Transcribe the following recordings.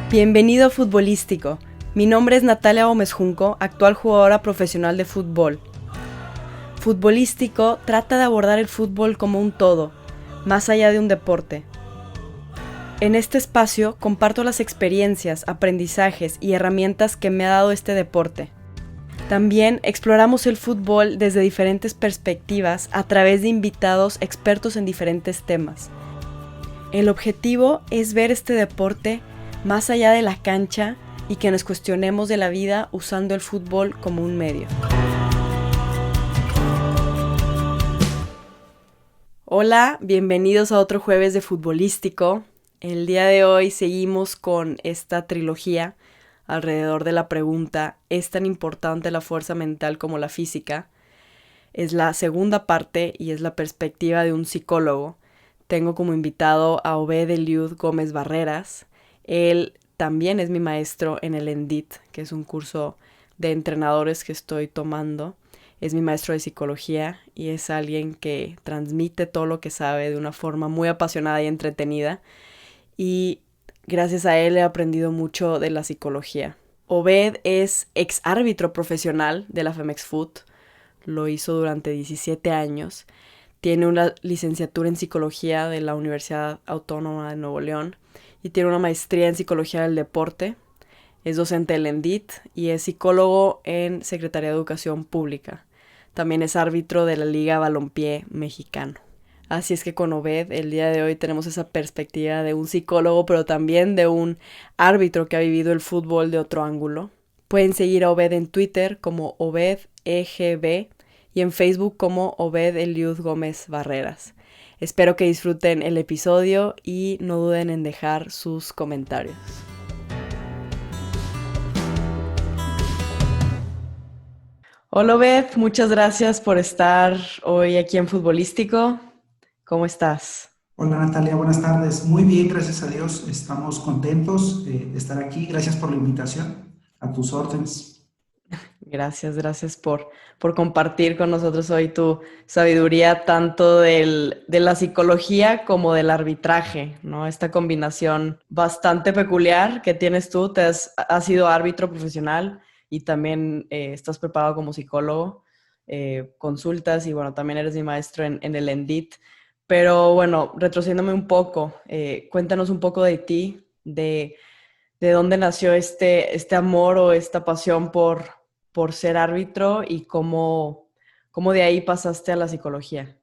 Bienvenido a Futbolístico. Mi nombre es Natalia Gómez Junco, actual jugadora profesional de fútbol. Futbolístico trata de abordar el fútbol como un todo, más allá de un deporte. En este espacio comparto las experiencias, aprendizajes y herramientas que me ha dado este deporte. También exploramos el fútbol desde diferentes perspectivas a través de invitados expertos en diferentes temas. El objetivo es ver este deporte más allá de la cancha y que nos cuestionemos de la vida usando el fútbol como un medio. Hola, bienvenidos a otro jueves de Futbolístico. El día de hoy seguimos con esta trilogía alrededor de la pregunta ¿es tan importante la fuerza mental como la física? Es la segunda parte y es la perspectiva de un psicólogo. Tengo como invitado a Obed Eliud Gómez Barreras. Él también es mi maestro en el ENDIT, que es un curso de entrenadores que estoy tomando. Es mi maestro de psicología y es alguien que transmite todo lo que sabe de una forma muy apasionada y entretenida. Y gracias a él he aprendido mucho de la psicología. Obed es ex árbitro profesional de la Femex Foot. Lo hizo durante 17 años. Tiene una licenciatura en psicología de la Universidad Autónoma de Nuevo León y tiene una maestría en psicología del deporte. Es docente del ENDIT y es psicólogo en Secretaría de Educación Pública. También es árbitro de la Liga Balompié Mexicano. Así es que con Obed el día de hoy tenemos esa perspectiva de un psicólogo, pero también de un árbitro que ha vivido el fútbol de otro ángulo. Pueden seguir a Obed en Twitter como ObedEGB y en Facebook como Obed Eliud Gómez Barreras. Espero que disfruten el episodio y no duden en dejar sus comentarios. Hola Obed, muchas gracias por estar hoy aquí en Futbolístico. ¿Cómo estás? Hola Natalia, buenas tardes. Muy bien, gracias a Dios. Estamos contentos de estar aquí. Gracias por la invitación. A tus órdenes. Gracias por compartir con nosotros hoy tu sabiduría tanto de la psicología como del arbitraje, ¿no? Esta combinación bastante peculiar que tienes tú, has sido árbitro profesional y también estás preparado como psicólogo, consultas y bueno, también eres mi maestro en el ENDIT. Pero bueno, retrocediéndome un poco, cuéntanos un poco de ti, de dónde nació este amor o esta pasión por ser árbitro y cómo de ahí pasaste a la psicología.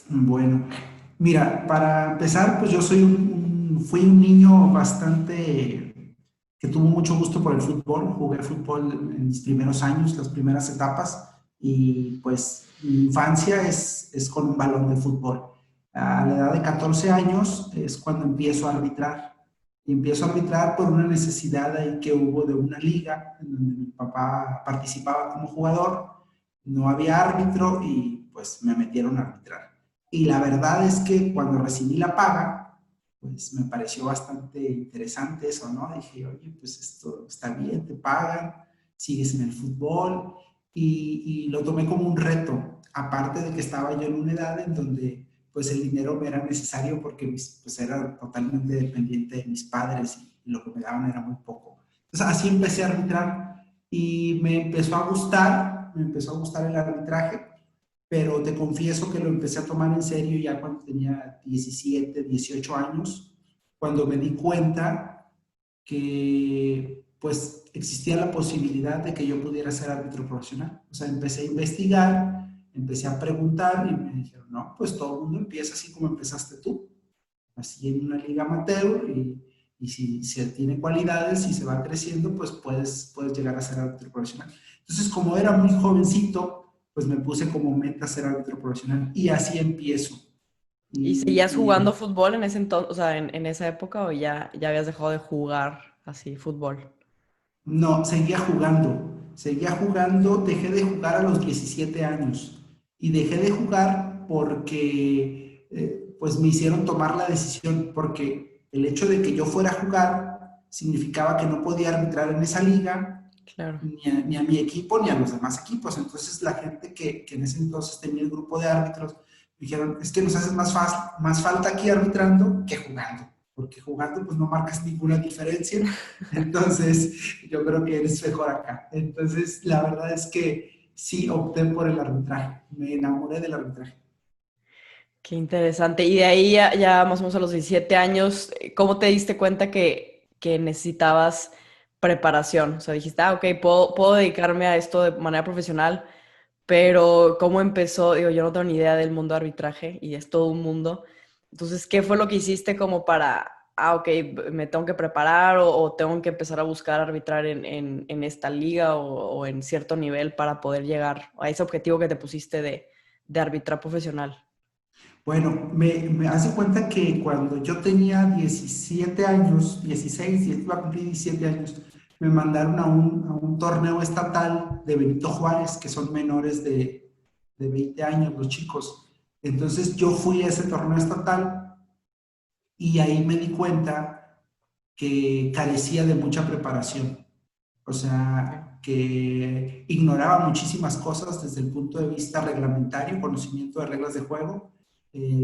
Bueno, mira, para empezar, pues yo fui un niño bastante que tuvo mucho gusto por el fútbol. Jugué fútbol en mis primeros años, las primeras etapas, y pues mi infancia es con un balón de fútbol. A la edad de 14 años es cuando empiezo a arbitrar. Y empiezo a arbitrar por una necesidad ahí que hubo de una liga en donde mi papá participaba como jugador. No había árbitro y pues me metieron a arbitrar. Y la verdad es que cuando recibí la paga, pues me pareció bastante interesante eso, ¿no? Dije, oye, pues esto está bien, te pagan, sigues en el fútbol y lo tomé como un reto, aparte de que estaba yo en una edad en donde pues el dinero me era necesario porque pues era totalmente dependiente de mis padres y lo que me daban era muy poco. Entonces así empecé a arbitrar y me empezó a gustar el arbitraje, pero te confieso que lo empecé a tomar en serio ya cuando tenía 17, 18 años, cuando me di cuenta que pues existía la posibilidad de que yo pudiera ser árbitro profesional. O sea, empecé a investigar, empecé a preguntar y me dijeron, no, pues todo el mundo empieza así como empezaste tú, así en una liga amateur y si se tiene cualidades y se va creciendo, pues puedes llegar a ser árbitro profesional. Entonces, como era muy jovencito, pues me puse como meta ser árbitro profesional y así empiezo. ¿Y Y, seguías jugando fútbol en ese entonces, o sea, en esa época o ya habías dejado de jugar así fútbol? no, seguía jugando, dejé de jugar a los 17 años y dejé de jugar porque pues me hicieron tomar la decisión, porque el hecho de que yo fuera a jugar significaba que no podía arbitrar en esa liga, Claro. ni a mi equipo ni a los demás equipos. Entonces la gente que en ese entonces tenía el grupo de árbitros me dijeron, es que nos haces más falta aquí arbitrando que jugando. porque jugando pues no marcas ninguna diferencia, entonces yo creo que eres mejor acá. Entonces la verdad es que sí opté por el arbitraje, me enamoré del arbitraje. Qué interesante. Y de ahí ya más o menos a los 17 años, ¿cómo te diste cuenta que necesitabas preparación? O sea, dijiste, ok, puedo dedicarme a esto de manera profesional, pero ¿cómo empezó? Digo, yo no tengo ni idea del mundo de arbitraje y es todo un mundo. Entonces, ¿qué fue lo que hiciste como para, ok, me tengo que preparar o tengo que empezar a buscar arbitrar en esta liga o en cierto nivel para poder llegar a ese objetivo que te pusiste de arbitrar profesional? Bueno, me hace cuenta que cuando yo tenía 17 años, 16, iba a cumplir 17 años, me mandaron a un torneo estatal de Benito Juárez, que son menores de 20 años los chicos. Entonces yo fui a ese torneo estatal y ahí me di cuenta que carecía de mucha preparación. O Ok. sea, que ignoraba muchísimas cosas desde el punto de vista reglamentario, conocimiento de reglas de juego,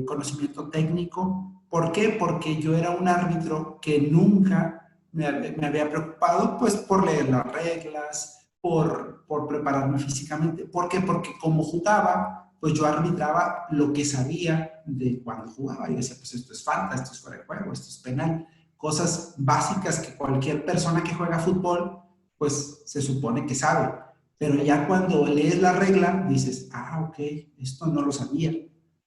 conocimiento técnico. ¿Por qué? Porque yo era un árbitro que nunca me había preocupado pues por leer las reglas, por prepararme físicamente. ¿Por qué? Porque como jugaba, pues yo arbitraba lo que sabía de cuando jugaba. Y decía, pues esto es falta, esto es fuera de juego, esto es penal. Cosas básicas que cualquier persona que juega fútbol pues se supone que sabe. Pero ya cuando lees la regla, dices, ok, esto no lo sabía.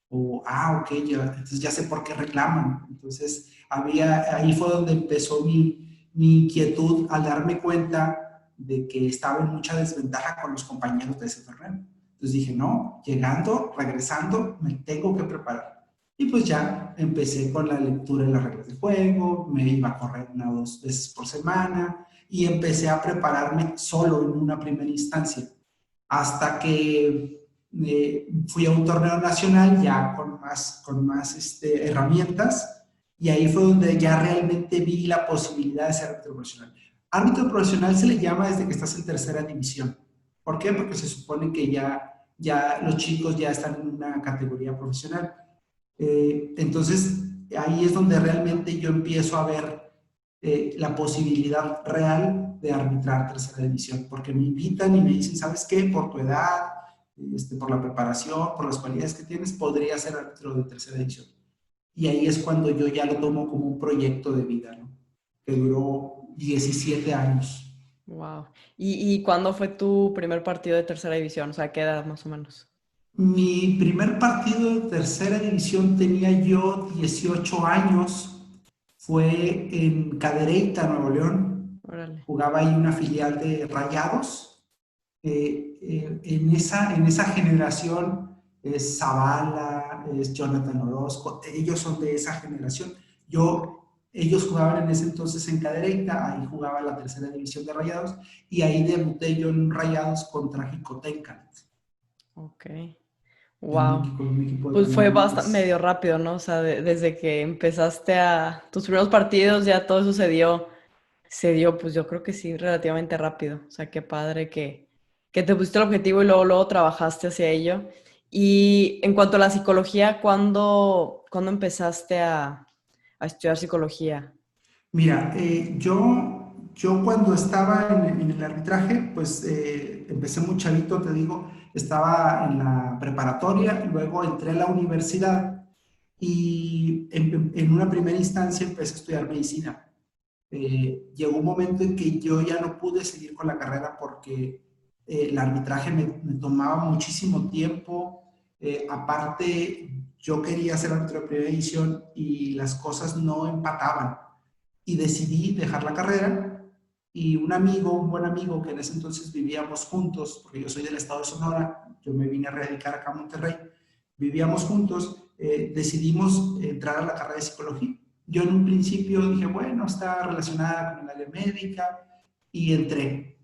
O, ok, entonces ya sé por qué reclaman. Entonces, ahí fue donde empezó mi inquietud al darme cuenta de que estaba en mucha desventaja con los compañeros de ese torneo. Entonces dije, no, llegando, regresando, me tengo que preparar. Y pues ya empecé con la lectura de las reglas de juego, me iba a correr 1 o 2 veces por semana, y empecé a prepararme solo en una primera instancia, hasta que fui a un torneo nacional ya con más herramientas, y ahí fue donde ya realmente vi la posibilidad de ser árbitro profesional. Árbitro profesional se le llama desde que estás en tercera división. ¿Por qué? Porque se supone que ya los chicos ya están en una categoría profesional. Entonces, ahí es donde realmente yo empiezo a ver la posibilidad real de arbitrar tercera división, porque me invitan y me dicen, ¿sabes qué? Por tu edad, por la preparación, por las cualidades que tienes, podría ser árbitro de tercera división. Y ahí es cuando yo ya lo tomo como un proyecto de vida, ¿no? Que duró 17 años. Wow. ¿Y cuándo fue tu primer partido de tercera división? O sea, ¿qué edad más o menos? Mi primer partido de tercera división tenía yo 18 años, fue en Cadereyta, Nuevo León. Órale. Jugaba ahí una filial de Rayados. En esa generación es Zavala, es Jonathan Orozco, ellos son de esa generación. Ellos jugaban en ese entonces en Cadereyta, ahí jugaba la tercera división de Rayados, y ahí debuté yo en Rayados contra Jicotenca, Ok. en un Wow. equipo, un equipo de Pues fue Tamaulipas. medio rápido, ¿no? O sea, desde que empezaste a tus primeros partidos, ya todo eso se dio, pues yo creo que sí, relativamente rápido. O sea, qué padre que te pusiste el objetivo y luego trabajaste hacia ello. Y en cuanto a la psicología, ¿cuándo empezaste a estudiar psicología? Mira, yo cuando estaba en el arbitraje, pues empecé muy chavito, te digo, estaba en la preparatoria, luego entré a la universidad y en una primera instancia empecé a estudiar medicina. Llegó un momento en que yo ya no pude seguir con la carrera porque el arbitraje me tomaba muchísimo tiempo. Aparte, yo quería ser árbitro de primera división y las cosas no empataban, y decidí dejar la carrera, y un buen amigo que en ese entonces vivíamos juntos, porque yo soy del estado de Sonora, yo me vine a radicar acá a Monterrey, vivíamos juntos, decidimos entrar a la carrera de psicología. Yo en un principio dije, bueno, está relacionada con el área médica, y entré.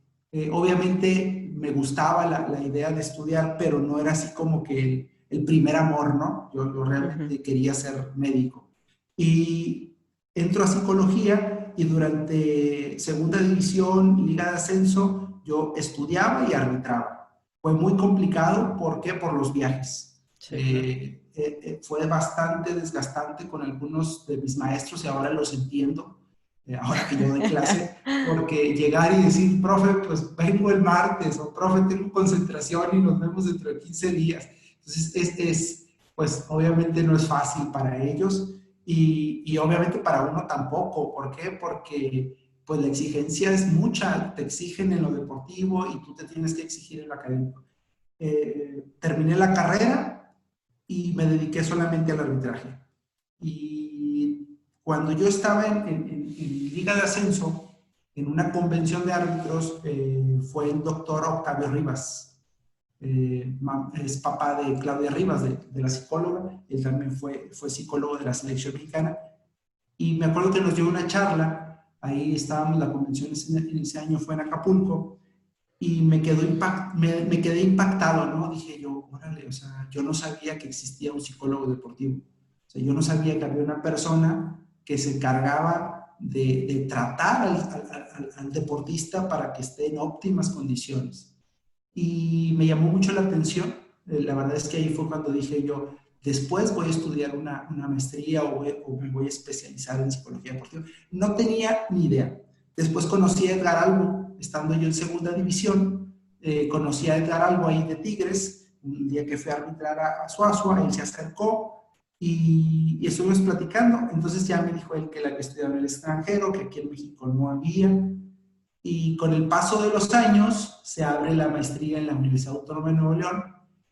Obviamente me gustaba la idea de estudiar, pero no era así como que el primer amor, ¿no? Yo Ujú. realmente quería ser médico. Y entro a psicología, y durante segunda división, liga de ascenso, yo estudiaba y arbitraba. Fue muy complicado, ¿por qué? Por los viajes. Sí, claro. fue bastante desgastante con algunos de mis maestros y ahora los entiendo, ahora que yo doy clase, porque llegar y decir, profe, pues vengo el martes, o profe, tengo concentración y nos vemos dentro de 15 días. Entonces, pues obviamente no es fácil para ellos y obviamente para uno tampoco. ¿Por qué? Porque pues la exigencia es mucha, te exigen en lo deportivo y tú te tienes que exigir en lo académico. Terminé la carrera y me dediqué solamente al arbitraje. Y cuando yo estaba en Liga de Ascenso, en una convención de árbitros, fue el doctor Octavio Rivas. Es papá de Claudia Rivas, de la psicóloga. Él también fue psicólogo de la selección mexicana. Y me acuerdo que nos dio una charla. Ahí estábamos, la convención en ese año fue en Acapulco y me quedé impactado, ¿no? Dije yo, órale, o sea, yo no sabía que existía un psicólogo deportivo. O sea, yo no sabía que había una persona que se encargaba de tratar al deportista para que esté en óptimas condiciones. Y me llamó mucho la atención. La verdad es que ahí fue cuando dije yo, después voy a estudiar una maestría o me voy a especializar en psicología deportiva. No tenía ni idea. Después conocí a Edgar Albo, estando yo en segunda división, conocí a Edgar Albo ahí de Tigres, un día que fui a arbitrar a Suazua, él se acercó y estuvimos platicando. Entonces ya me dijo él que la había estudiado en el extranjero, que aquí en México no había, y con el paso de los años se abre la maestría en la Universidad Autónoma de Nuevo León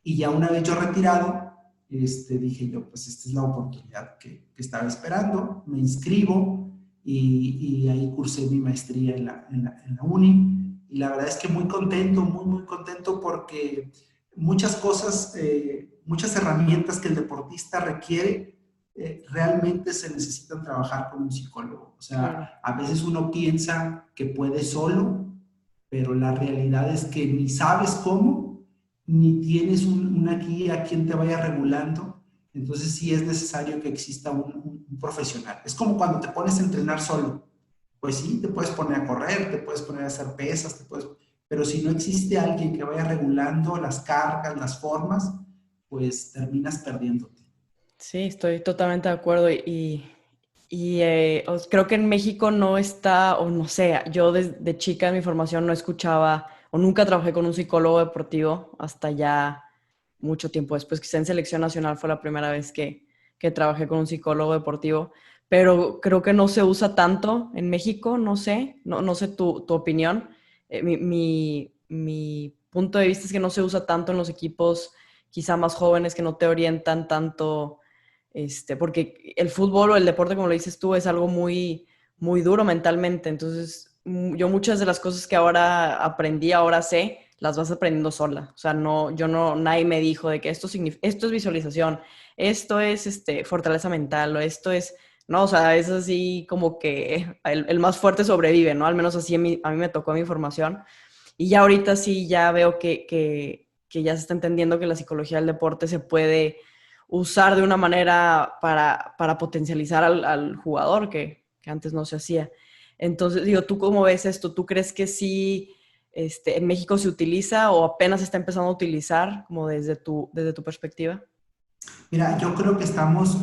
y ya una vez yo retirado, dije yo, pues esta es la oportunidad que estaba esperando, me inscribo y ahí cursé mi maestría en la uni y la verdad es que muy contento, muy, muy contento porque muchas cosas, muchas herramientas que el deportista requiere, realmente se necesitan trabajar con un psicólogo. O Claro. sea, a veces uno piensa que puede solo, pero la realidad es que ni sabes cómo, ni tienes una guía a quien te vaya regulando. Entonces sí es necesario que exista un profesional. Es como cuando te pones a entrenar solo. Pues sí, te puedes poner a correr, te puedes poner a hacer pesas, pero si no existe alguien que vaya regulando las cargas, las formas, pues terminas perdiéndote. Sí, estoy totalmente de acuerdo creo que en México no está, o no sé, yo desde chica en mi formación no escuchaba o nunca trabajé con un psicólogo deportivo hasta ya mucho tiempo después. Quizá en selección nacional fue la primera vez que trabajé con un psicólogo deportivo, pero creo que no se usa tanto en México, no sé, no sé tu opinión. Mi punto de vista es que no se usa tanto en los equipos quizá más jóvenes que no te orientan tanto, porque el fútbol o el deporte, como lo dices tú, es algo muy, muy duro mentalmente. Entonces, yo muchas de las cosas que ahora aprendí, ahora sé, las vas aprendiendo sola. O sea, nadie me dijo de que esto es visualización, esto es fortaleza mental, o esto es, no, o sea, es así como que el más fuerte sobrevive, ¿no? Al menos así a mí me tocó mi formación. Y ya ahorita sí, ya veo que ya se está entendiendo que la psicología del deporte se puede usar de una manera para potencializar al jugador que antes no se hacía. Entonces, digo, ¿tú cómo ves esto? ¿Tú crees que sí en México se utiliza o apenas se está empezando a utilizar como desde tu perspectiva? Mira, yo creo que estamos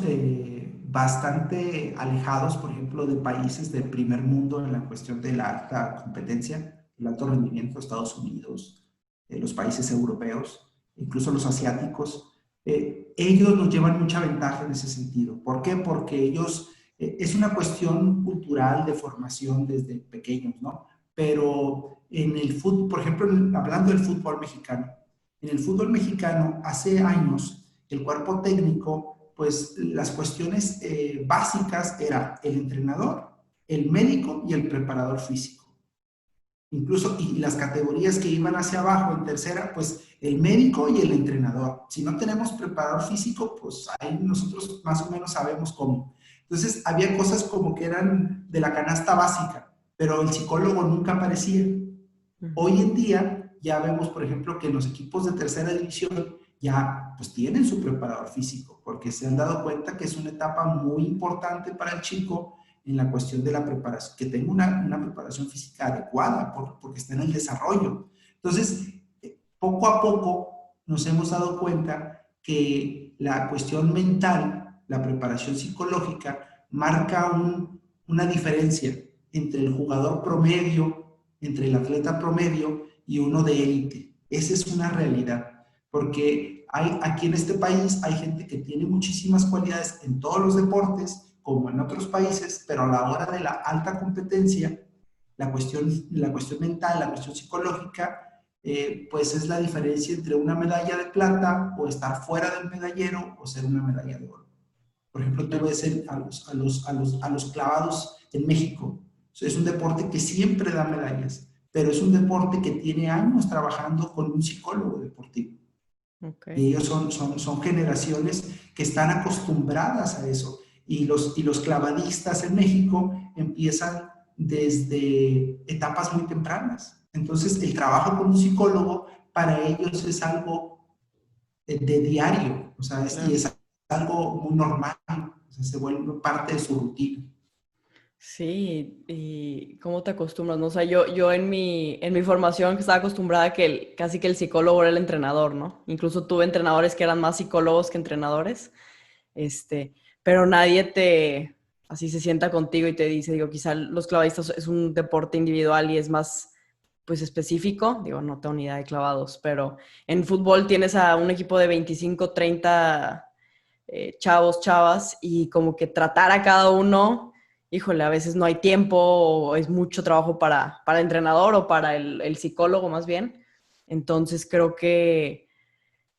bastante alejados, por ejemplo, de países del primer mundo en la cuestión de la alta competencia, el alto rendimiento, Estados Unidos, los países europeos, incluso los asiáticos. Ellos nos llevan mucha ventaja en ese sentido. ¿Por qué? Porque ellos, es una cuestión cultural de formación desde pequeños, ¿no? Pero en el fútbol, por ejemplo, hablando del fútbol mexicano, en el fútbol mexicano hace años el cuerpo técnico, pues las cuestiones básicas era el entrenador, el médico y el preparador físico. Incluso, y las categorías que iban hacia abajo en tercera, pues el médico y el entrenador. Si no tenemos preparador físico, pues ahí nosotros más o menos sabemos cómo. Entonces, había cosas como que eran de la canasta básica, pero el psicólogo nunca aparecía. Hoy en día ya vemos, por ejemplo, que los equipos de tercera división ya pues tienen su preparador físico, porque se han dado cuenta que es una etapa muy importante para el chico en la cuestión de la preparación, que tenga una preparación física adecuada, porque está en el desarrollo. Entonces, poco a poco nos hemos dado cuenta que la cuestión mental, la preparación psicológica, marca una diferencia entre el jugador promedio, entre el atleta promedio y uno de élite. Esa es una realidad, porque aquí en este país hay gente que tiene muchísimas cualidades en todos los deportes, como en otros países, pero a la hora de la alta competencia, la cuestión mental, la cuestión psicológica, pues es la diferencia entre una medalla de plata o estar fuera del medallero o ser una medalla de oro. Por ejemplo, tú Claro. ves a los clavados en México. O sea, es un deporte que siempre da medallas, pero es un deporte que tiene años trabajando con un psicólogo deportivo. Ok. Y ellos son generaciones que están acostumbradas a eso. Y los clavadistas en México empiezan desde etapas muy tempranas. Entonces, el trabajo con un psicólogo para ellos es algo de diario, o sea, y Claro. es algo muy normal, o sea, se vuelve parte de su rutina. Sí, y cómo te acostumbras, ¿no? O sea, yo en mi formación estaba acostumbrada a que casi que el psicólogo era el entrenador, ¿no? Incluso tuve entrenadores que eran más psicólogos que entrenadores, este, pero nadie así se sienta contigo y te dice, digo, quizá los clavadistas es un deporte individual y es más, pues, específico, digo, no tengo ni idea de clavados, pero en fútbol tienes a un equipo de 25, 30 chavos, chavas, y como que tratar a cada uno, híjole, a veces no hay tiempo o es mucho trabajo para el entrenador o para el psicólogo más bien. Entonces creo que,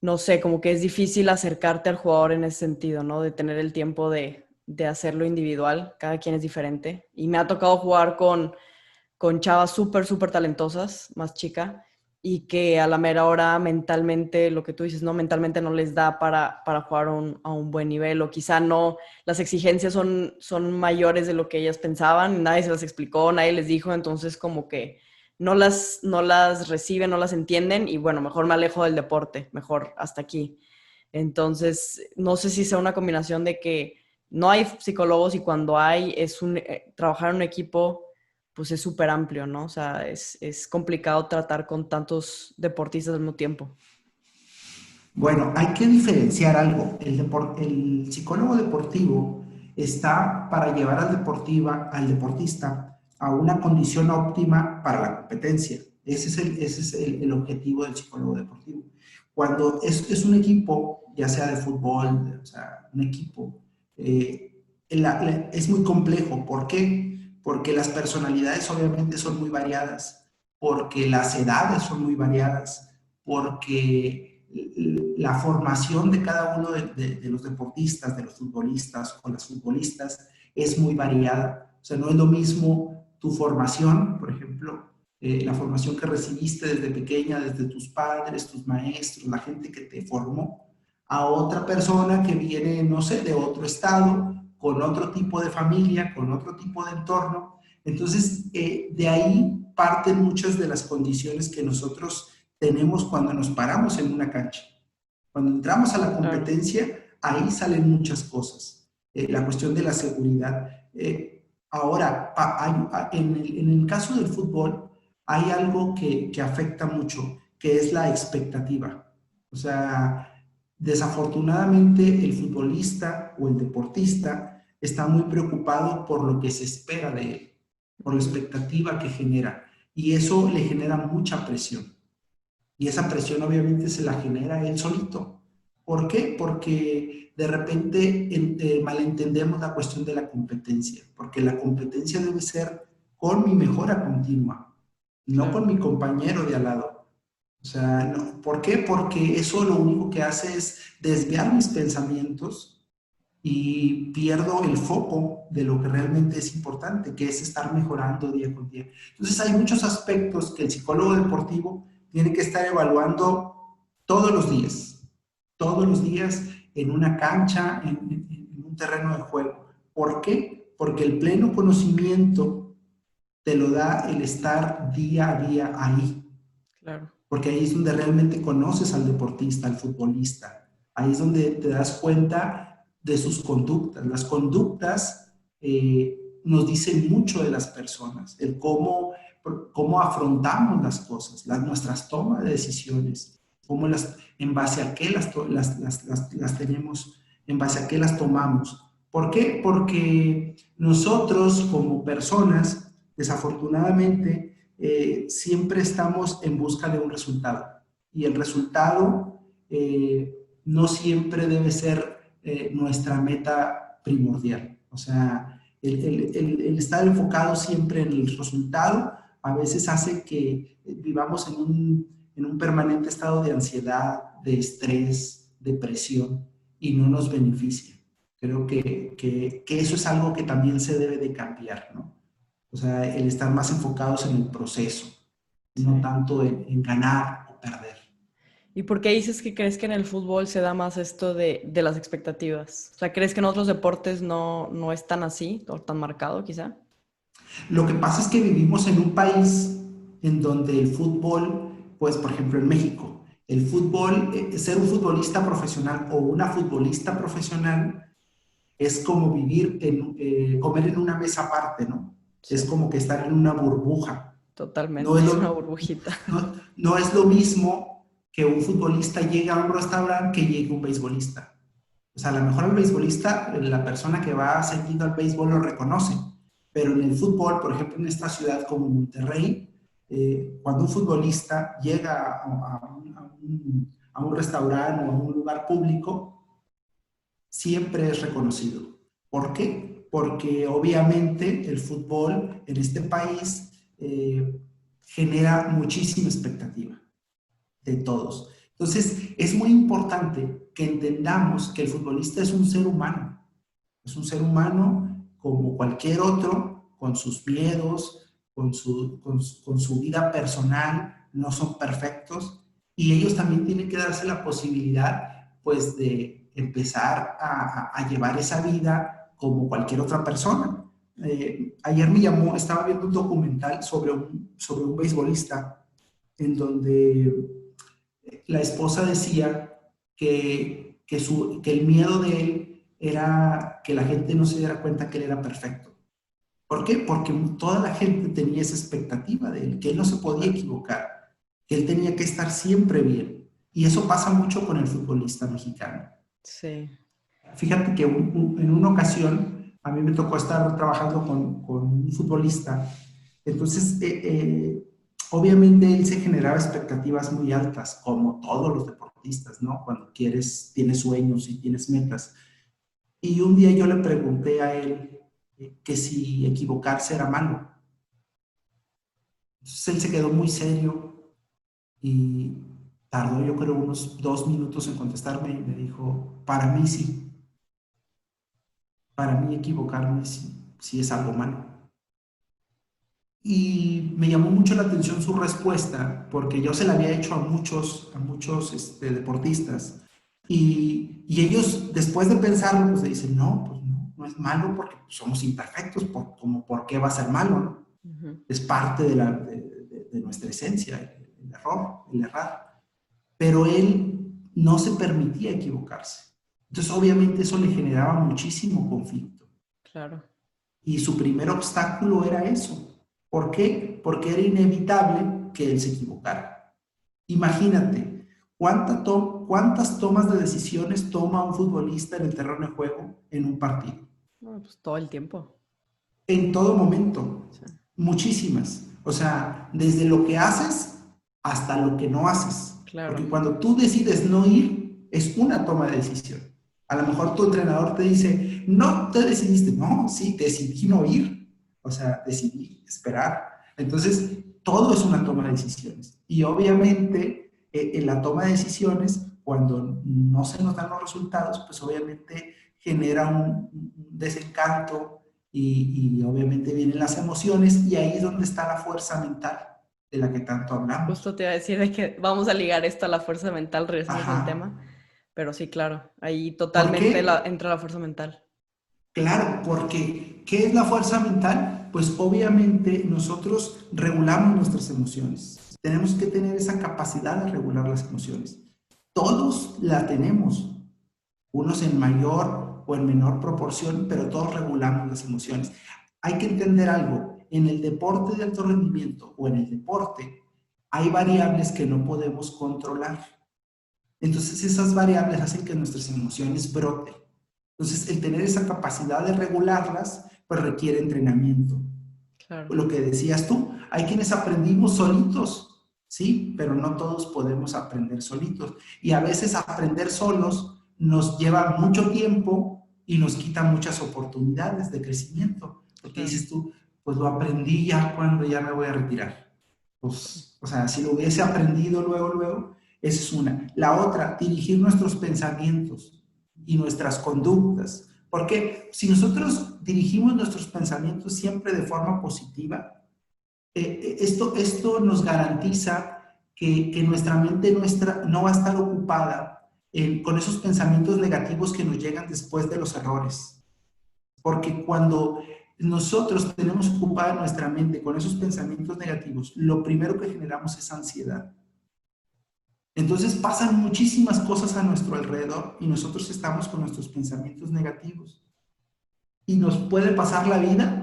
no sé, como que es difícil acercarte al jugador en ese sentido, ¿no? De tener el tiempo de hacerlo individual, cada quien es diferente. Y me ha tocado jugar con chavas súper, súper talentosas, más chica, y que a la mera hora mentalmente, lo que tú dices, ¿no? Mentalmente no les da para jugar a un buen nivel, o quizá no, las exigencias son mayores de lo que ellas pensaban, nadie se las explicó, nadie les dijo, entonces como que no las reciben, no las entienden, y bueno, mejor me alejo del deporte, mejor hasta aquí. Entonces, no sé si sea una combinación de que no hay psicólogos y cuando hay es trabajar en un equipo pues es súper amplio, ¿no? O sea, es complicado tratar con tantos deportistas al mismo tiempo. Bueno, hay que diferenciar algo. El psicólogo deportivo está para llevar al deportista a una condición óptima para la competencia. Ese es el objetivo del psicólogo deportivo. Cuando es un equipo, ya sea de fútbol, o sea, un equipo, es muy complejo. ¿Por qué? Porque las personalidades obviamente son muy variadas, porque las edades son muy variadas, porque la formación de cada uno de los deportistas, de los futbolistas o las futbolistas es muy variada. O sea, no es lo mismo tu formación, por ejemplo, la formación que recibiste desde pequeña, desde tus padres, tus maestros, la gente que te formó, a otra persona que viene, no sé, de otro estado, con otro tipo de familia, con otro tipo de entorno. Entonces, de ahí parten muchas de las condiciones que nosotros tenemos cuando nos paramos en una cancha. Cuando entramos a la Claro, competencia, ahí salen muchas cosas. La cuestión de la seguridad. Ahora, en el caso del fútbol, hay algo que afecta mucho, que es la expectativa. O sea, desafortunadamente el futbolista o el deportista está muy preocupado por lo que se espera de él, por la ujú, expectativa que genera. Y eso le genera mucha presión. Y esa presión obviamente se la genera él solito. ¿Por qué? Porque de repente malentendemos la cuestión de la competencia, porque la competencia debe ser con mi mejora continua, no con claro. mi compañero de al lado. O sea, no, ¿por qué? Porque eso lo único que hace es desviar mis pensamientos y pierdo el foco de lo que realmente es importante, que es estar mejorando día con día. Entonces hay muchos aspectos que el psicólogo deportivo tiene que estar evaluando todos los días en una cancha, en un terreno de juego. ¿Por qué? Porque el pleno conocimiento te lo da el estar día a día ahí, Claro. porque ahí es donde realmente conoces al deportista, al futbolista. Ahí es donde te das cuenta de sus conductas. Las conductas nos dicen mucho de las personas, cómo afrontamos las cosas, nuestras tomas de decisiones, en base a qué las tenemos, en base a qué las tomamos. ¿Por qué? Porque nosotros como personas, desafortunadamente, siempre estamos en busca de un resultado. Y el resultado no siempre debe ser nuestra meta primordial. O sea, el estar enfocado siempre en el resultado a veces hace que vivamos en un permanente estado de ansiedad, de estrés, depresión, y no nos beneficia. Creo que eso es algo que también se debe de cambiar, ¿no? O sea, el estar más enfocados en el proceso, no Sí. tanto en ganar o perder. ¿Y por qué dices que crees que en el fútbol se da más esto de las expectativas? O sea, ¿crees que en otros deportes no es tan así o tan marcado, quizá? Lo que pasa es que vivimos en un país en donde el fútbol, pues por ejemplo en México, el fútbol, ser un futbolista profesional o una futbolista profesional es como comer en una mesa aparte, ¿no? Es Sí, como que estar en una burbuja. No totalmente, es es una lo, burbujita. no es lo mismo que un futbolista llegue a un restaurante que llegue un beisbolista. O sea, a lo mejor el beisbolista, la persona que va seguido al béisbol lo reconoce, pero en el fútbol, por ejemplo, en esta ciudad como Monterrey, cuando un futbolista llega a un restaurante o a un lugar público, siempre es reconocido. ¿Por qué? Porque obviamente el fútbol en este país genera muchísima expectativa de todos. Entonces, es muy importante que entendamos que el futbolista es un ser humano. Es un ser humano como cualquier otro, con sus miedos, con su vida personal, no son perfectos. Y ellos también tienen que darse la posibilidad, pues, de empezar a llevar esa vida como cualquier otra persona. Ayer me llamó, estaba viendo un documental sobre un beisbolista en donde la esposa decía que el miedo de él era que la gente no se diera cuenta que él era perfecto. ¿Por qué? Porque toda la gente tenía esa expectativa de él, que él no se podía Claro. equivocar, que él tenía que estar siempre bien. Y eso pasa mucho con el futbolista mexicano. Sí. Fíjate que en una ocasión a mí me tocó estar trabajando con un futbolista. Entonces, obviamente él se generaba expectativas muy altas, como todos los deportistas, ¿no? Cuando tienes sueños y tienes metas. Y un día yo le pregunté a él que si equivocarse era malo. Entonces él se quedó muy serio y tardó yo creo unos 2 minutos en contestarme y me dijo, para mí sí, para mí equivocarme sí es algo malo. Y me llamó mucho la atención su respuesta, porque yo se la había hecho a muchos deportistas. Y ellos, después de pensarlo, pues dicen, no, pues no es malo porque somos imperfectos, como por qué va a ser malo, ¿no? Ujú. Es parte de nuestra esencia, el error, el errar. Pero él no se permitía equivocarse. Entonces, obviamente, eso le generaba muchísimo conflicto. Claro. Y su primer obstáculo era eso. ¿Por qué? Porque era inevitable que él se equivocara. Imagínate, ¿cuántas tomas de decisiones toma un futbolista en el terreno de juego en un partido? No, pues todo el tiempo. En todo momento, Sí, muchísimas. O sea, desde lo que haces hasta lo que no haces. claro. Porque cuando tú decides no ir, es una toma de decisión. A lo mejor tu entrenador te dice, no te decidiste. No, sí, decidí no ir. O sea, decidí esperar. Entonces, todo es una toma de decisiones. Y obviamente, en la toma de decisiones, cuando no se nos dan los resultados, pues obviamente genera un desencanto y obviamente vienen las emociones y ahí es donde está la fuerza mental de la que tanto Justo hablamos. te iba a decir de que vamos a ligar esto a la fuerza mental, regresamos Ajá. al tema. Pero sí, claro, ahí ¿Por totalmente qué? entra la fuerza mental. Claro, porque ¿qué es la fuerza mental? Pues obviamente nosotros regulamos nuestras emociones. Tenemos que tener esa capacidad de regular las emociones. Todos la tenemos, unos en mayor o en menor proporción, pero todos regulamos las emociones. Hay que entender algo, en el deporte de alto rendimiento o en el deporte hay variables que no podemos controlar. Entonces esas variables hacen que nuestras emociones broten. Entonces el tener esa capacidad de regularlas, pues requiere entrenamiento. Claro, Lo que decías tú, hay quienes aprendimos solitos, ¿sí? Pero no todos podemos aprender solitos. Y a veces aprender solos nos lleva mucho tiempo y nos quita muchas oportunidades de crecimiento. Porque claro. dices tú, pues lo aprendí ya cuando ya me voy a retirar. Pues, o sea, si lo hubiese aprendido luego, esa es una. La otra, dirigir nuestros pensamientos y nuestras conductas. Porque si nosotros dirigimos nuestros pensamientos siempre de forma positiva, esto nos garantiza que nuestra mente no va a estar ocupada con esos pensamientos negativos que nos llegan después de los errores. Porque cuando nosotros tenemos ocupada nuestra mente con esos pensamientos negativos, lo primero que generamos es ansiedad. Entonces pasan muchísimas cosas a nuestro alrededor y nosotros estamos con nuestros pensamientos negativos. Y nos puede pasar la vida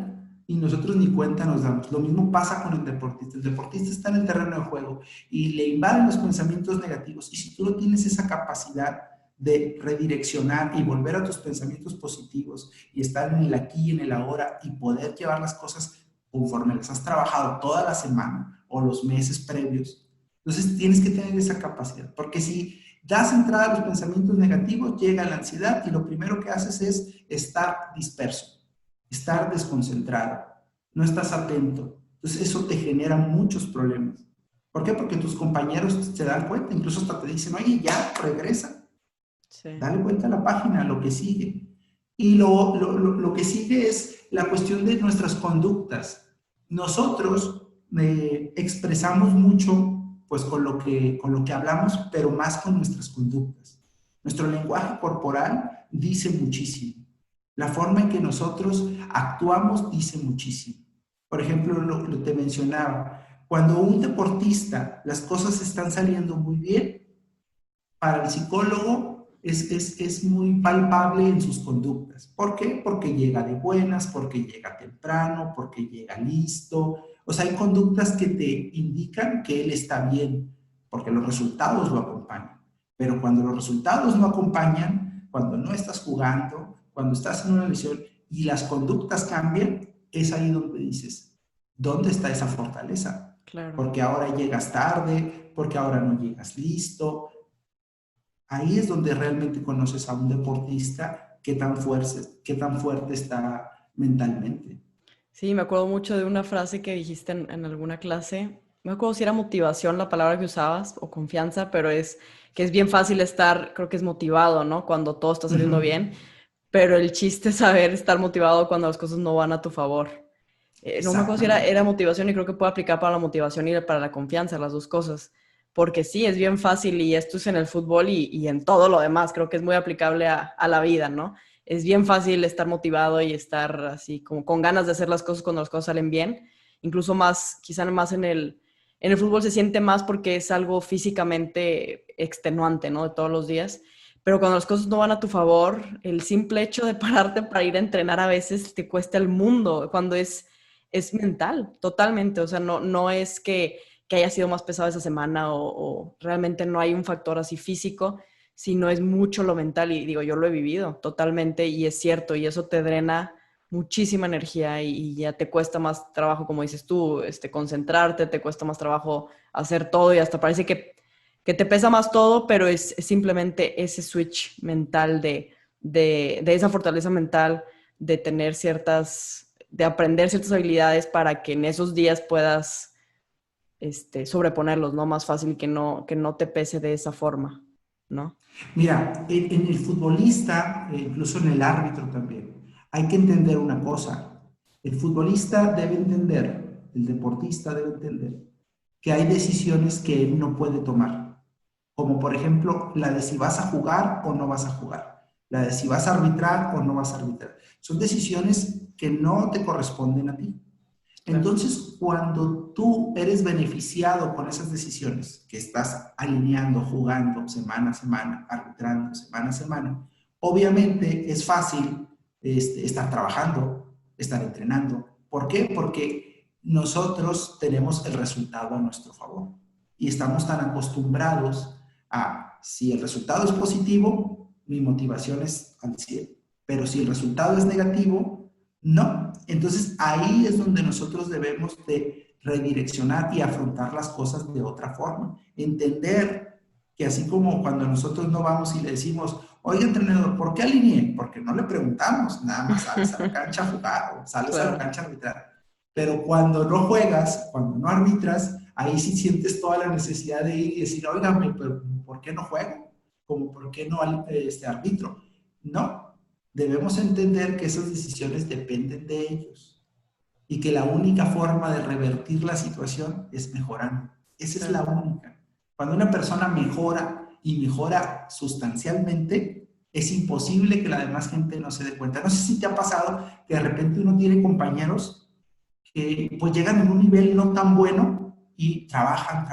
y nosotros ni cuenta nos damos. Lo mismo pasa con el deportista. El deportista está en el terreno de juego y le invaden los pensamientos negativos. Y si tú no tienes esa capacidad de redireccionar y volver a tus pensamientos positivos y estar en el aquí y en el ahora y poder llevar las cosas conforme las has trabajado toda la semana o los meses previos, entonces tienes que tener esa capacidad. Porque si das entrada a los pensamientos negativos, llega la ansiedad y lo primero que haces es estar disperso, estar desconcentrado, no estás atento. Entonces eso te genera muchos problemas. ¿Por qué? Porque tus compañeros se dan cuenta, incluso hasta te dicen, oye, ya, regresa, Sí, dale vuelta a la página, lo que sigue. Y lo que sigue es la cuestión de nuestras conductas. Nosotros expresamos mucho pues con lo que hablamos, pero más con nuestras conductas. Nuestro lenguaje corporal dice muchísimo. La forma en que nosotros actuamos dice muchísimo. Por ejemplo, lo te mencionaba, cuando un deportista las cosas están saliendo muy bien, para el psicólogo es muy palpable en sus conductas. ¿Por qué? Porque llega de buenas, porque llega temprano, porque llega listo. O sea, hay conductas que te indican que él está bien, porque los resultados lo acompañan. Pero cuando los resultados no acompañan, cuando no estás jugando, cuando estás en una lesión y las conductas cambian, es ahí donde dices, ¿dónde está esa fortaleza? claro. Porque ahora llegas tarde, porque ahora no llegas listo, ahí es donde realmente conoces a un deportista qué tan fuerte está mentalmente. Sí, me acuerdo mucho de una frase que dijiste en alguna clase. No me acuerdo si era motivación la palabra que usabas o confianza, pero es que es bien fácil estar, creo que es motivado, ¿no? Cuando todo está Uh saliendo -huh. bien, pero el chiste es saber estar motivado cuando las cosas no van a tu favor. No me acuerdo si era Exactamente. motivación y creo que puede aplicar para la motivación y para la confianza, las dos cosas. Porque sí, es bien fácil y esto es en el fútbol y en todo lo demás, creo que es muy aplicable a la vida, ¿no? Es bien fácil estar motivado y estar así como con ganas de hacer las cosas cuando las cosas salen bien. Incluso más, quizá más en el fútbol se siente más porque es algo físicamente extenuante, ¿no? De todos los días. Pero cuando las cosas no van a tu favor, el simple hecho de pararte para ir a entrenar a veces te cuesta el mundo. Cuando es mental, totalmente. O sea, no es que haya sido más pesado esa semana o realmente no hay un factor así físico, sino es mucho lo mental. Y digo, yo lo he vivido totalmente y es cierto, y eso te drena muchísima energía y ya te cuesta más trabajo, como dices tú, concentrarte, te cuesta más trabajo hacer todo y hasta parece que te pesa más todo, pero es simplemente ese switch mental de esa fortaleza mental, de tener de aprender ciertas habilidades para que en esos días puedas sobreponerlos, ¿no? Más fácil que no te pese de esa forma, ¿no? Mira, en el futbolista, incluso en el árbitro también, hay que entender una cosa. El futbolista debe entender, el deportista debe entender que hay decisiones que él no puede tomar, como por ejemplo la de si vas a jugar o no vas a jugar, la de si vas a arbitrar o no vas a arbitrar. Son decisiones que no te corresponden a ti. Claro. Entonces, cuando tú eres beneficiado con esas decisiones que estás alineando, jugando semana a semana, arbitrando semana a semana, obviamente es fácil estar trabajando, estar entrenando. ¿Por qué? Porque nosotros tenemos el resultado a nuestro favor y estamos tan acostumbrados a si el resultado es positivo, mi motivación es al 100, pero si el resultado es negativo, no. Entonces ahí es donde nosotros debemos de redireccionar y afrontar las cosas de otra forma. Entender que así como cuando nosotros no vamos y le decimos, oiga entrenador, ¿por qué alineé? Porque no le preguntamos, nada más sales a la cancha a jugar o sales a la Claro, cancha a arbitrar. Pero cuando no juegas, cuando no arbitras, ahí sí sientes toda la necesidad de ir y decir, óigame, pero ¿por qué no juego? Como, ¿por qué no arbitro? No, debemos entender que esas decisiones dependen de ellos y que la única forma de revertir la situación es mejorando. Esa es la claro. única. Cuando una persona mejora y mejora sustancialmente, es imposible que la demás gente no se dé cuenta. No sé si te ha pasado que de repente uno tiene compañeros que pues llegan en un nivel no tan bueno y trabajan.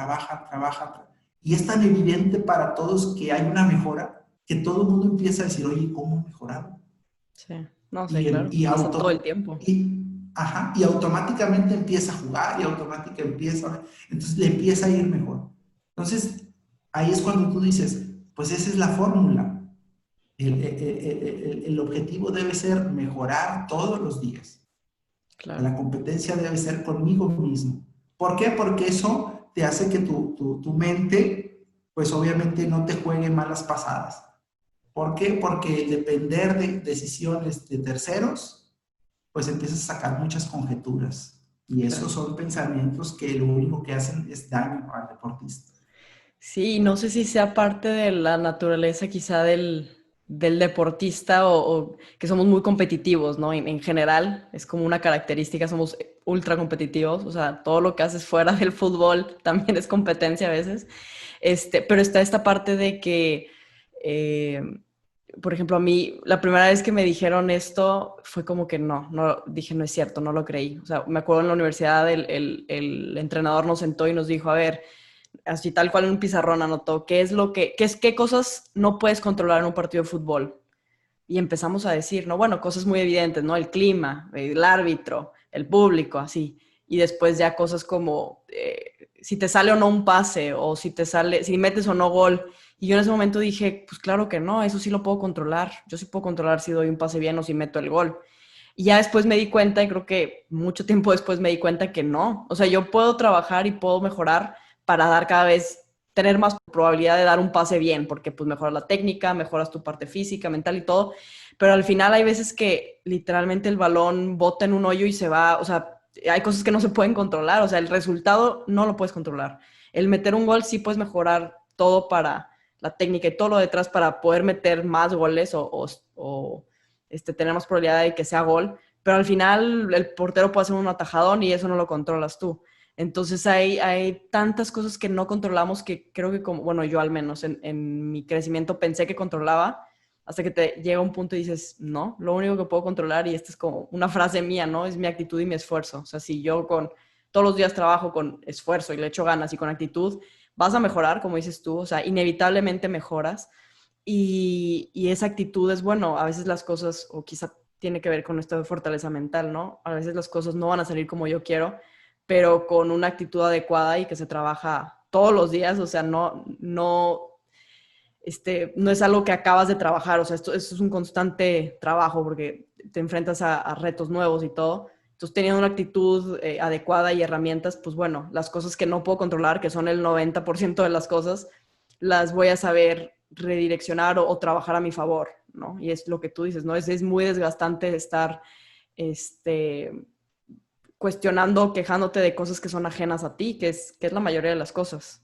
Y es tan evidente para todos que hay una mejora que todo el mundo empieza a decir, oye, ¿cómo mejorar? Sí, no sé, Y, claro. y, Pasa todo el auto, tiempo. y automáticamente empieza a jugar y automáticamente empieza, entonces le empieza a ir mejor. Entonces, ahí es cuando tú dices, pues esa es la fórmula. El objetivo debe ser mejorar todos los días. Claro. La competencia debe ser conmigo mismo. ¿Por qué? Porque eso te hace que tu mente, pues obviamente no te juegue malas pasadas. ¿Por qué? Porque el depender de decisiones de terceros, pues empiezas a sacar muchas conjeturas. Y esos Claro. son pensamientos que lo único que hacen es daño al deportista. Sí, no sé si sea parte de la naturaleza quizá del deportista o que somos muy competitivos, ¿no? En general es como una característica, somos ultra competitivos, o sea, todo lo que haces fuera del fútbol también es competencia a veces. Pero está esta parte de que, eh, por ejemplo, a mí la primera vez que me dijeron esto fue como que no, dije no es cierto, no lo creí. O sea, me acuerdo en la universidad el entrenador nos sentó y nos dijo, a ver, así tal cual en un pizarrón anotó, qué cosas no puedes controlar en un partido de fútbol. Y empezamos a decir, no, bueno, cosas muy evidentes, ¿no? El clima, el árbitro, el público, así. Y después ya cosas como si te sale o no un pase, o si te sale, si metes o no gol. Y yo en ese momento dije, pues claro que no, eso sí lo puedo controlar. Yo sí puedo controlar si doy un pase bien o si meto el gol. Y ya después me di cuenta, y creo que mucho tiempo después me di cuenta que no. O sea, yo puedo trabajar y puedo mejorar para dar cada vez, tener más probabilidad de dar un pase bien, porque pues mejoras la técnica, mejoras tu parte física, mental y todo. Pero al final hay veces que literalmente el balón bota en un hoyo y se va, o sea, hay cosas que no se pueden controlar, o sea, el resultado no lo puedes controlar. El meter un gol sí puedes mejorar todo para la técnica y todo lo detrás para poder meter más goles o tener más probabilidad de que sea gol, pero al final el portero puede hacer un atajadón y eso no lo controlas tú. Entonces hay tantas cosas que no controlamos que creo que como, bueno, yo al menos en mi crecimiento pensé que controlaba, hasta que te llega un punto y dices, no, lo único que puedo controlar, y esta es como una frase mía, ¿no? Es mi actitud y mi esfuerzo. O sea, si yo con todos los días trabajo con esfuerzo y le echo ganas y con actitud, vas a mejorar, como dices tú, o sea, inevitablemente mejoras. Y esa actitud es, bueno, a veces las cosas, o quizá tiene que ver con esto de fortaleza mental, ¿no? A veces las cosas no van a salir como yo quiero, pero con una actitud adecuada y que se trabaja todos los días, o sea, no es algo que acabas de trabajar, o sea, esto es un constante trabajo porque te enfrentas a retos nuevos y todo. Entonces, teniendo una actitud adecuada y herramientas, pues bueno, las cosas que no puedo controlar, que son el 90% de las cosas, las voy a saber redireccionar o trabajar a mi favor, ¿no? Y es lo que tú dices, ¿no? Es muy desgastante estar este, cuestionando, quejándote de cosas que son ajenas a ti, que es la mayoría de las cosas.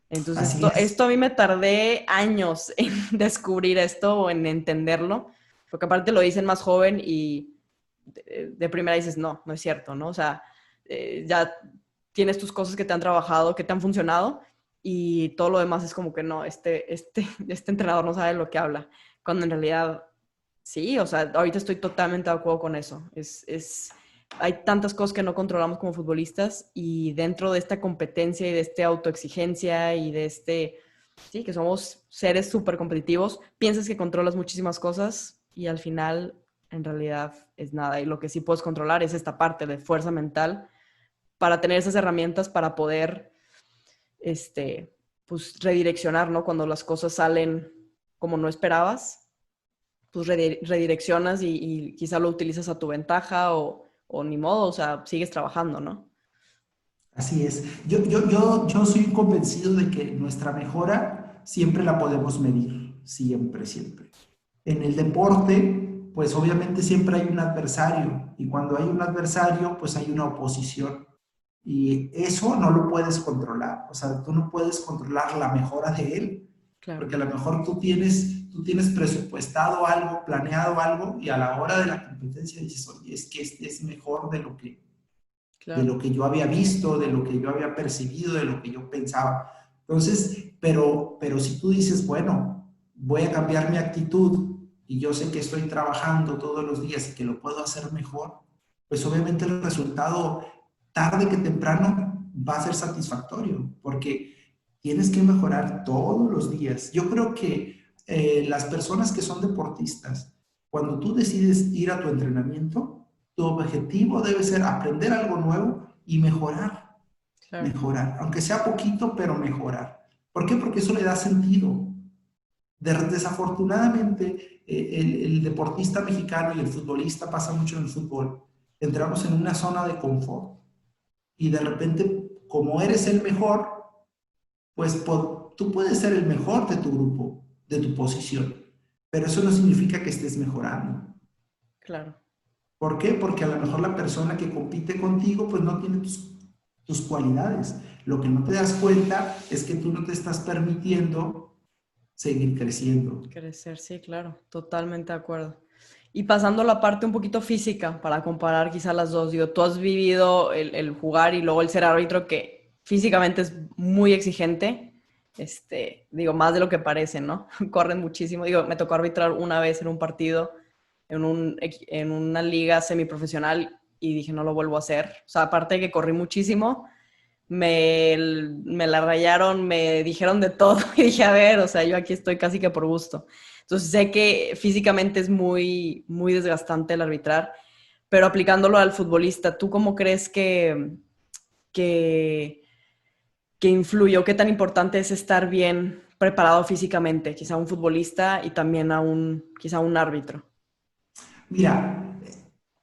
Entonces, Así esto es. a mí me tardé años en descubrir esto o en entenderlo, porque aparte lo dicen más joven y de primera dices, no es cierto, ¿no? O sea, ya tienes tus cosas que te han trabajado, que te han funcionado y todo lo demás es como que no, este entrenador no sabe lo que habla, cuando en realidad sí, o sea, ahorita estoy totalmente de acuerdo con eso. Hay tantas cosas que no controlamos como futbolistas y dentro de esta competencia y de esta autoexigencia y de sí, que somos seres súper competitivos, piensas que controlas muchísimas cosas y al final en realidad es nada. Y lo que sí puedes controlar es esta parte de fuerza mental para tener esas herramientas para poder, este, pues redireccionar, ¿no? Cuando las cosas salen como no esperabas, pues redireccionas y quizá lo utilizas a tu ventaja o ni modo, o sea, sigues trabajando, ¿no? Así es. Yo soy convencido de que nuestra mejora siempre la podemos medir, siempre, siempre. En el deporte, pues obviamente siempre hay un adversario y cuando hay un adversario, pues hay una oposición. Y eso no lo puedes controlar, o sea, tú no puedes controlar la mejora de él, Claro, porque a lo mejor tú tienes presupuestado algo, planeado algo, y a la hora de la competencia dices, oye, es que este es mejor de claro, lo que yo había visto, de lo que yo había percibido, de lo que yo pensaba. Entonces, pero si tú dices, bueno, voy a cambiar mi actitud y yo sé que estoy trabajando todos los días y que lo puedo hacer mejor, pues obviamente el resultado, tarde que temprano, va a ser satisfactorio, porque tienes que mejorar todos los días. Yo creo que las personas que son deportistas, cuando tú decides ir a tu entrenamiento, tu objetivo debe ser aprender algo nuevo y mejorar, claro. mejorar, aunque sea poquito, pero mejorar. ¿Por qué? Porque eso le da sentido. Desafortunadamente, el deportista mexicano y el futbolista pasa mucho en el fútbol. Entramos en una zona de confort y de repente, como eres el mejor, pues tú puedes ser el mejor de tu grupo, de tu posición, pero eso no significa que estés mejorando. Claro. ¿Por qué? Porque a lo mejor la persona que compite contigo pues no tiene tus cualidades. Lo que no te das cuenta es que tú no te estás permitiendo seguir creciendo. Crecer, sí, claro, totalmente de acuerdo. Y pasando a la parte un poquito física, para comparar quizá las dos, digo, tú has vivido el jugar y luego el ser árbitro que físicamente es muy exigente, digo, más de lo que parece, ¿no? Corren muchísimo. Digo, me tocó arbitrar una vez en un partido, en una liga semiprofesional y dije, no lo vuelvo a hacer. O sea, aparte de que corrí muchísimo, me la rayaron, me dijeron de todo y dije, a ver, o sea, yo aquí estoy casi que por gusto. Entonces sé que físicamente es muy, muy desgastante el arbitrar, pero aplicándolo al futbolista, ¿tú cómo crees que, que influye o qué tan importante es estar bien preparado físicamente, quizá un futbolista y también quizá un árbitro? Mira,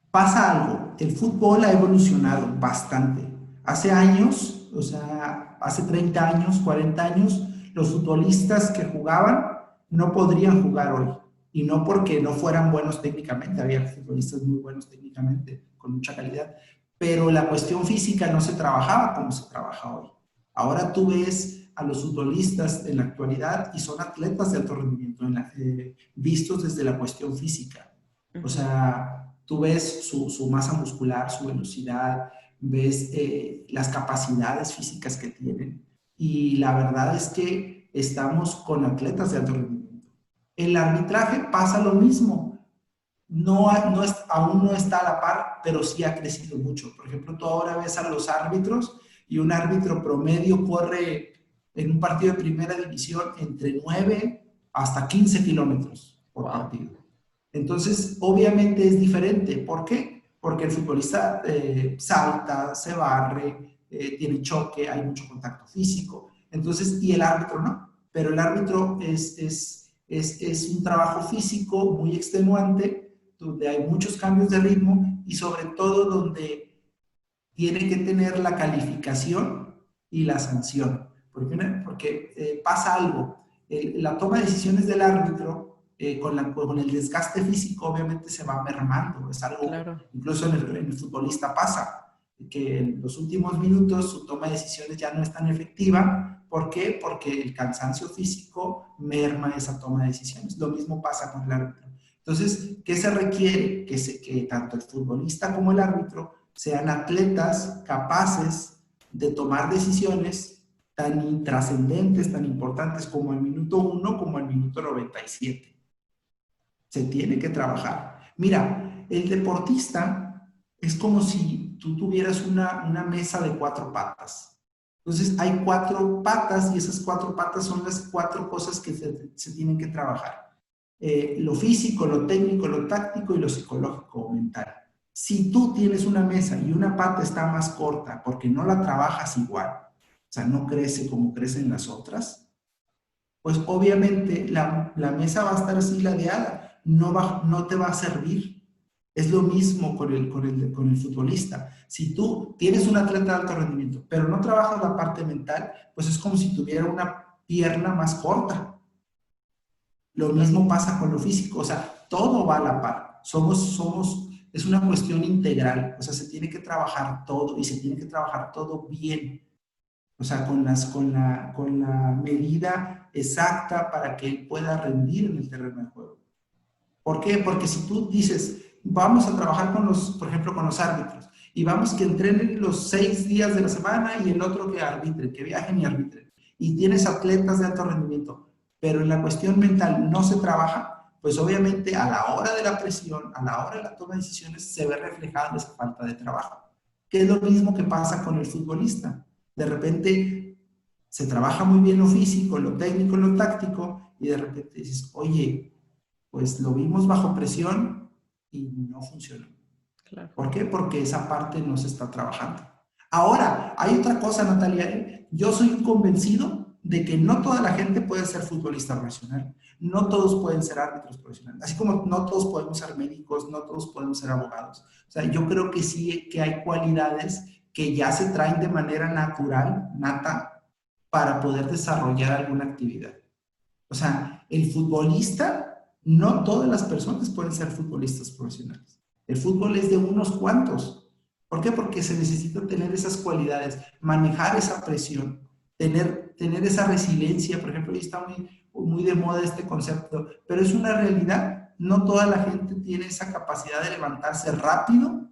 pasa algo. El fútbol ha evolucionado bastante. Hace años, o sea, hace 30 años, 40 años, los futbolistas que jugaban no podrían jugar hoy. Y no porque no fueran buenos técnicamente, había futbolistas muy buenos técnicamente, con mucha calidad, pero la cuestión física no se trabajaba como se trabaja hoy. Ahora tú ves a los futbolistas en la actualidad y son atletas de alto rendimiento, vistos desde la cuestión física. O Ujú. sea, tú ves su masa muscular, su velocidad, ves las capacidades físicas que tienen. Y la verdad es que estamos con atletas de alto rendimiento. El arbitraje pasa lo mismo. Aún no está a la par, pero sí ha crecido mucho. Por ejemplo, tú ahora ves a los árbitros y un árbitro promedio corre en un partido de primera división entre 9 hasta 15 kilómetros por Wow, partido. Entonces, obviamente es diferente. ¿Por qué? Porque el futbolista salta, se barre, tiene choque, hay mucho contacto físico. Entonces, y el árbitro no. Pero el árbitro es un trabajo físico muy extenuante, donde hay muchos cambios de ritmo y sobre todo donde tiene que tener la calificación y la sanción. Porque pasa algo. La toma de decisiones del árbitro con el desgaste físico obviamente se va mermando. Es algo, claro, incluso en el futbolista pasa, que en los últimos minutos su toma de decisiones ya no es tan efectiva. ¿Por qué? Porque el cansancio físico merma esa toma de decisiones. Lo mismo pasa con el árbitro. Entonces, ¿qué se requiere? Que tanto el futbolista como el árbitro sean atletas capaces de tomar decisiones tan trascendentes, tan importantes como el minuto 1 como el minuto 97. Se tiene que trabajar. Mira, el deportista es como si tú tuvieras una mesa de cuatro patas. Entonces hay cuatro patas y esas cuatro patas son las cuatro cosas que se tienen que trabajar. Lo físico, lo técnico, lo táctico y lo psicológico o mental. Si tú tienes una mesa y una pata está más corta porque no la trabajas igual, o sea, no crece como crecen las otras, pues obviamente la mesa va a estar así ladeada, no te va a servir. Es lo mismo con el futbolista. Si tú tienes un atleta de alto rendimiento, pero no trabajas la parte mental, pues es como si tuviera una pierna más corta. Lo Claro. mismo pasa con lo físico, o sea, todo va a la par. Es una cuestión integral, o sea, se tiene que trabajar todo y se tiene que trabajar todo bien, o sea, con la medida exacta para que él pueda rendir en el terreno de juego. ¿Por qué? Porque si tú dices, vamos a trabajar por ejemplo, con los árbitros, y vamos que entrenen los 6 días de la semana y el otro que arbitre, que viajen y arbitren, y tienes atletas de alto rendimiento, pero en la cuestión mental no se trabaja, pues obviamente a la hora de la presión, a la hora de la toma de decisiones, se ve reflejada esa falta de trabajo. Que es lo mismo que pasa con el futbolista. De repente se trabaja muy bien lo físico, lo técnico, lo táctico, y de repente dices, oye, pues lo vimos bajo presión y no funcionó. Claro. ¿Por qué? Porque esa parte no se está trabajando. Ahora, hay otra cosa, Natalia. Yo soy un convencido de que no toda la gente puede ser futbolista profesional. No todos pueden ser árbitros profesionales. Así como no todos podemos ser médicos, no todos podemos ser abogados. O sea, yo creo que sí que hay cualidades que ya se traen de manera natural, nata, para poder desarrollar alguna actividad. O sea, el futbolista, no todas las personas pueden ser futbolistas profesionales. El fútbol es de unos cuantos. ¿Por qué? Porque se necesita tener esas cualidades, manejar esa presión, tener esa resiliencia. Por ejemplo, hoy está muy de moda este concepto, pero es una realidad. No toda la gente tiene esa capacidad de levantarse rápido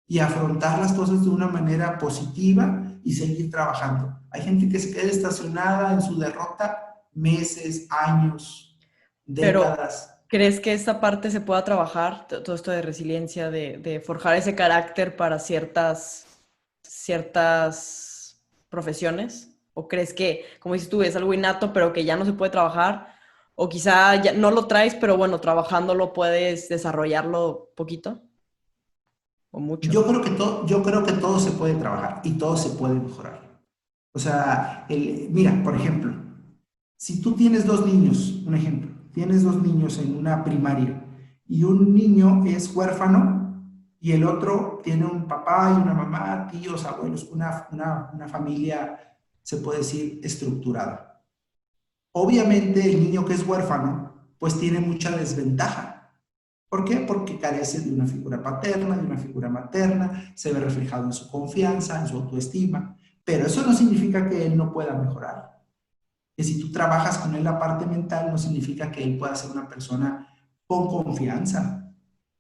y afrontar las cosas de una manera positiva y seguir trabajando. Hay gente que se queda estacionada en su derrota meses, años, Pero, décadas. ¿crees que esta parte se pueda trabajar, todo esto de resiliencia, de forjar ese carácter para ciertas profesiones? ¿O crees que, como dices tú, es algo innato, pero que ya no se puede trabajar? O quizá ya no lo traes, pero bueno, trabajándolo puedes desarrollarlo poquito o mucho. Yo creo que todo se puede trabajar y todo se puede mejorar. O sea, mira, por ejemplo, si tú tienes dos niños, un ejemplo, tienes dos niños en una primaria y un niño es huérfano y el otro tiene un papá y una mamá, tíos, abuelos, una familia, se puede decir, estructurada. Obviamente el niño que es huérfano, pues tiene mucha desventaja. ¿Por qué? Porque carece de una figura paterna, de una figura materna, se ve reflejado en su confianza, en su autoestima, pero eso no significa que él no pueda mejorar. Que si tú trabajas con él la parte mental, no significa que él pueda ser una persona con confianza,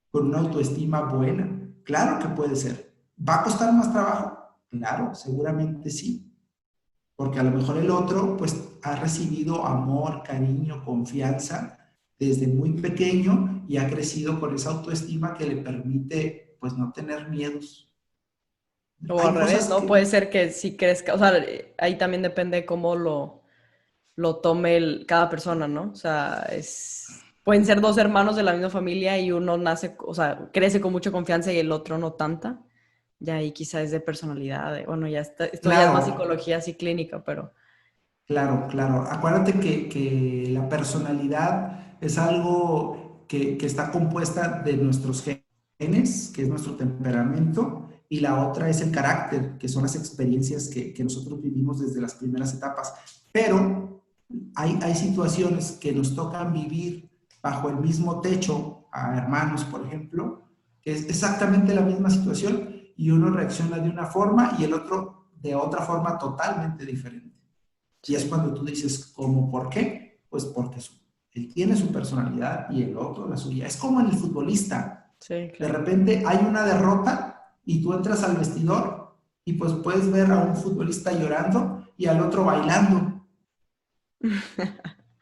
con una autoestima buena. Claro que puede ser. ¿Va a costar más trabajo? Claro, seguramente sí, porque a lo mejor el otro pues ha recibido amor, cariño, confianza desde muy pequeño y ha crecido con esa autoestima que le permite pues no tener miedos. O al Hay revés, cosas ¿no? que, Puede ser que sí crezca, o sea, ahí también depende cómo lo tome cada persona, ¿no? O sea, pueden ser dos hermanos de la misma familia y uno nace, o sea, crece con mucha confianza y el otro no tanta. Ya ahí quizás es de personalidad, bueno, esto ya es más claro, psicología así clínica, pero claro, claro. Acuérdate que la personalidad es algo que está compuesta de nuestros genes, que es nuestro temperamento, y la otra es el carácter, que son las experiencias que nosotros vivimos desde las primeras etapas. Pero hay situaciones que nos tocan vivir bajo el mismo techo, a hermanos, por ejemplo, que es exactamente la misma situación y uno reacciona de una forma y el otro de otra forma totalmente diferente. Y es sí, cuando tú dices, ¿cómo por qué? Pues porque él tiene su personalidad y el otro la suya. Es como en el futbolista. sí, De claro. repente hay una derrota y tú entras al vestidor y pues puedes ver a un futbolista llorando y al otro bailando.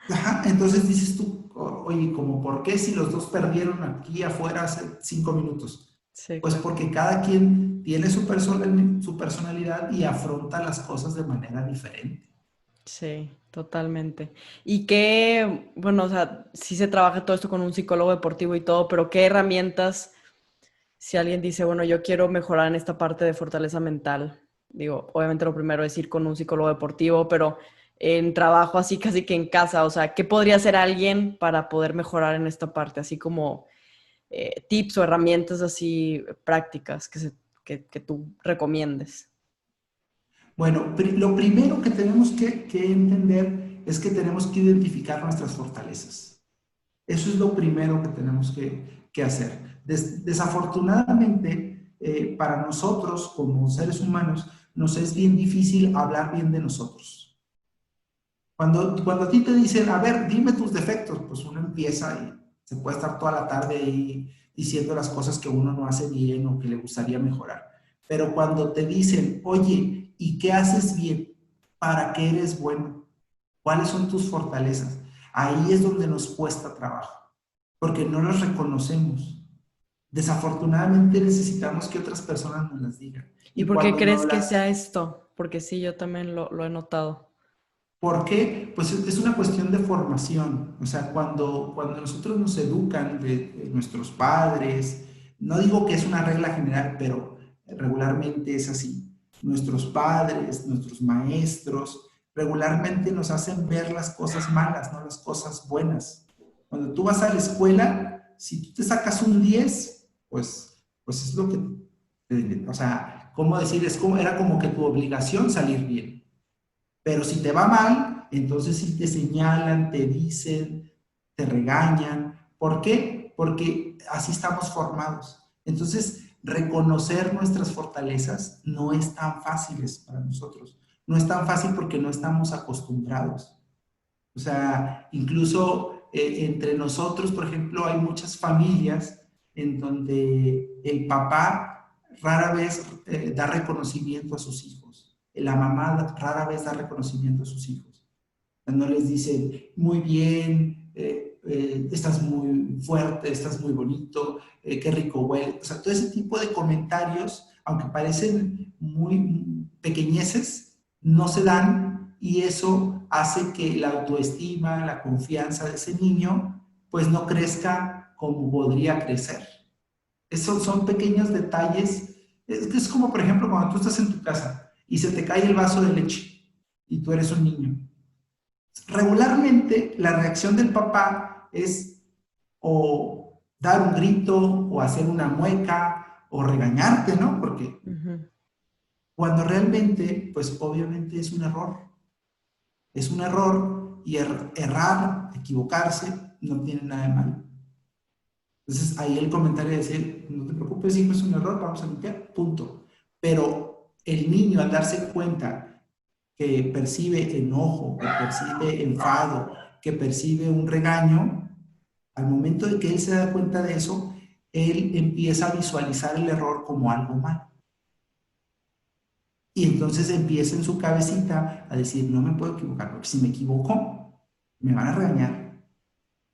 Ajá, entonces dices tú, oye, ¿cómo por qué si los dos perdieron aquí afuera hace 5 minutos? Sí, Pues claro. porque cada quien tiene su personalidad y afronta las cosas de manera diferente. Sí, totalmente. Y qué, bueno, o sea, sí se trabaja todo esto con un psicólogo deportivo y todo, pero ¿qué herramientas, si alguien dice, bueno, yo quiero mejorar en esta parte de fortaleza mental? digo, obviamente lo primero es ir con un psicólogo deportivo, pero en trabajo así casi que en casa, o sea, ¿qué podría hacer alguien para poder mejorar en esta parte? Así como tips o herramientas así prácticas que tú recomiendes. Bueno, lo primero que tenemos que entender es que tenemos que identificar nuestras fortalezas. Eso es lo primero que tenemos que hacer. Desafortunadamente, para nosotros como seres humanos, nos es bien difícil hablar bien de nosotros. Cuando a ti te dicen, a ver, dime tus defectos, pues uno empieza y se puede estar toda la tarde ahí diciendo las cosas que uno no hace bien o que le gustaría mejorar. Pero cuando te dicen, oye, ¿y qué haces bien? ¿Para qué eres bueno? ¿Cuáles son tus fortalezas? Ahí es donde nos cuesta trabajo, porque no las reconocemos. Desafortunadamente necesitamos que otras personas nos las digan. ¿Y Y por qué cuando no crees que las... sea esto? Porque sí, yo también lo he notado. ¿Por qué? Pues es una cuestión de formación. O sea, cuando nosotros nos educan de nuestros padres, no digo que es una regla general, pero regularmente es así. Nuestros padres, nuestros maestros, regularmente nos hacen ver las cosas malas, no las cosas buenas. Cuando tú vas a la escuela, si tú te sacas un 10, pues es lo que, o sea, ¿cómo decir? Era como que tu obligación salir bien. Pero si te va mal, entonces sí te señalan, te dicen, te regañan. ¿Por qué? Porque así estamos formados. Entonces, reconocer nuestras fortalezas no es tan fácil para nosotros. No es tan fácil porque no estamos acostumbrados. O sea, incluso entre nosotros, por ejemplo, hay muchas familias en donde el papá rara vez da reconocimiento a sus hijos. La mamá rara vez da reconocimiento a sus hijos. No les dicen, muy bien, estás muy fuerte, estás muy bonito, qué rico huele. O sea, todo ese tipo de comentarios, aunque parecen muy pequeñeces, no se dan y eso hace que la autoestima, la confianza de ese niño, pues no crezca como podría crecer. Esos son pequeños detalles. Es como, por ejemplo, cuando tú estás en tu casa y se te cae el vaso de leche y tú eres un niño. Regularmente la reacción del papá es o dar un grito o hacer una mueca o regañarte, ¿no? Porque Ujú. cuando realmente, pues obviamente es un error. Es un error y errar, equivocarse, no tiene nada de malo. Entonces ahí el comentario de decir, no te preocupes, hijo, es un error, vamos a limpiar, punto. Pero el niño al darse cuenta que percibe enojo, que percibe enfado, que percibe un regaño, al momento de que él se da cuenta de eso, él empieza a visualizar el error como algo malo. Y entonces empieza en su cabecita a decir, no me puedo equivocar, porque si me equivoco, me van a regañar.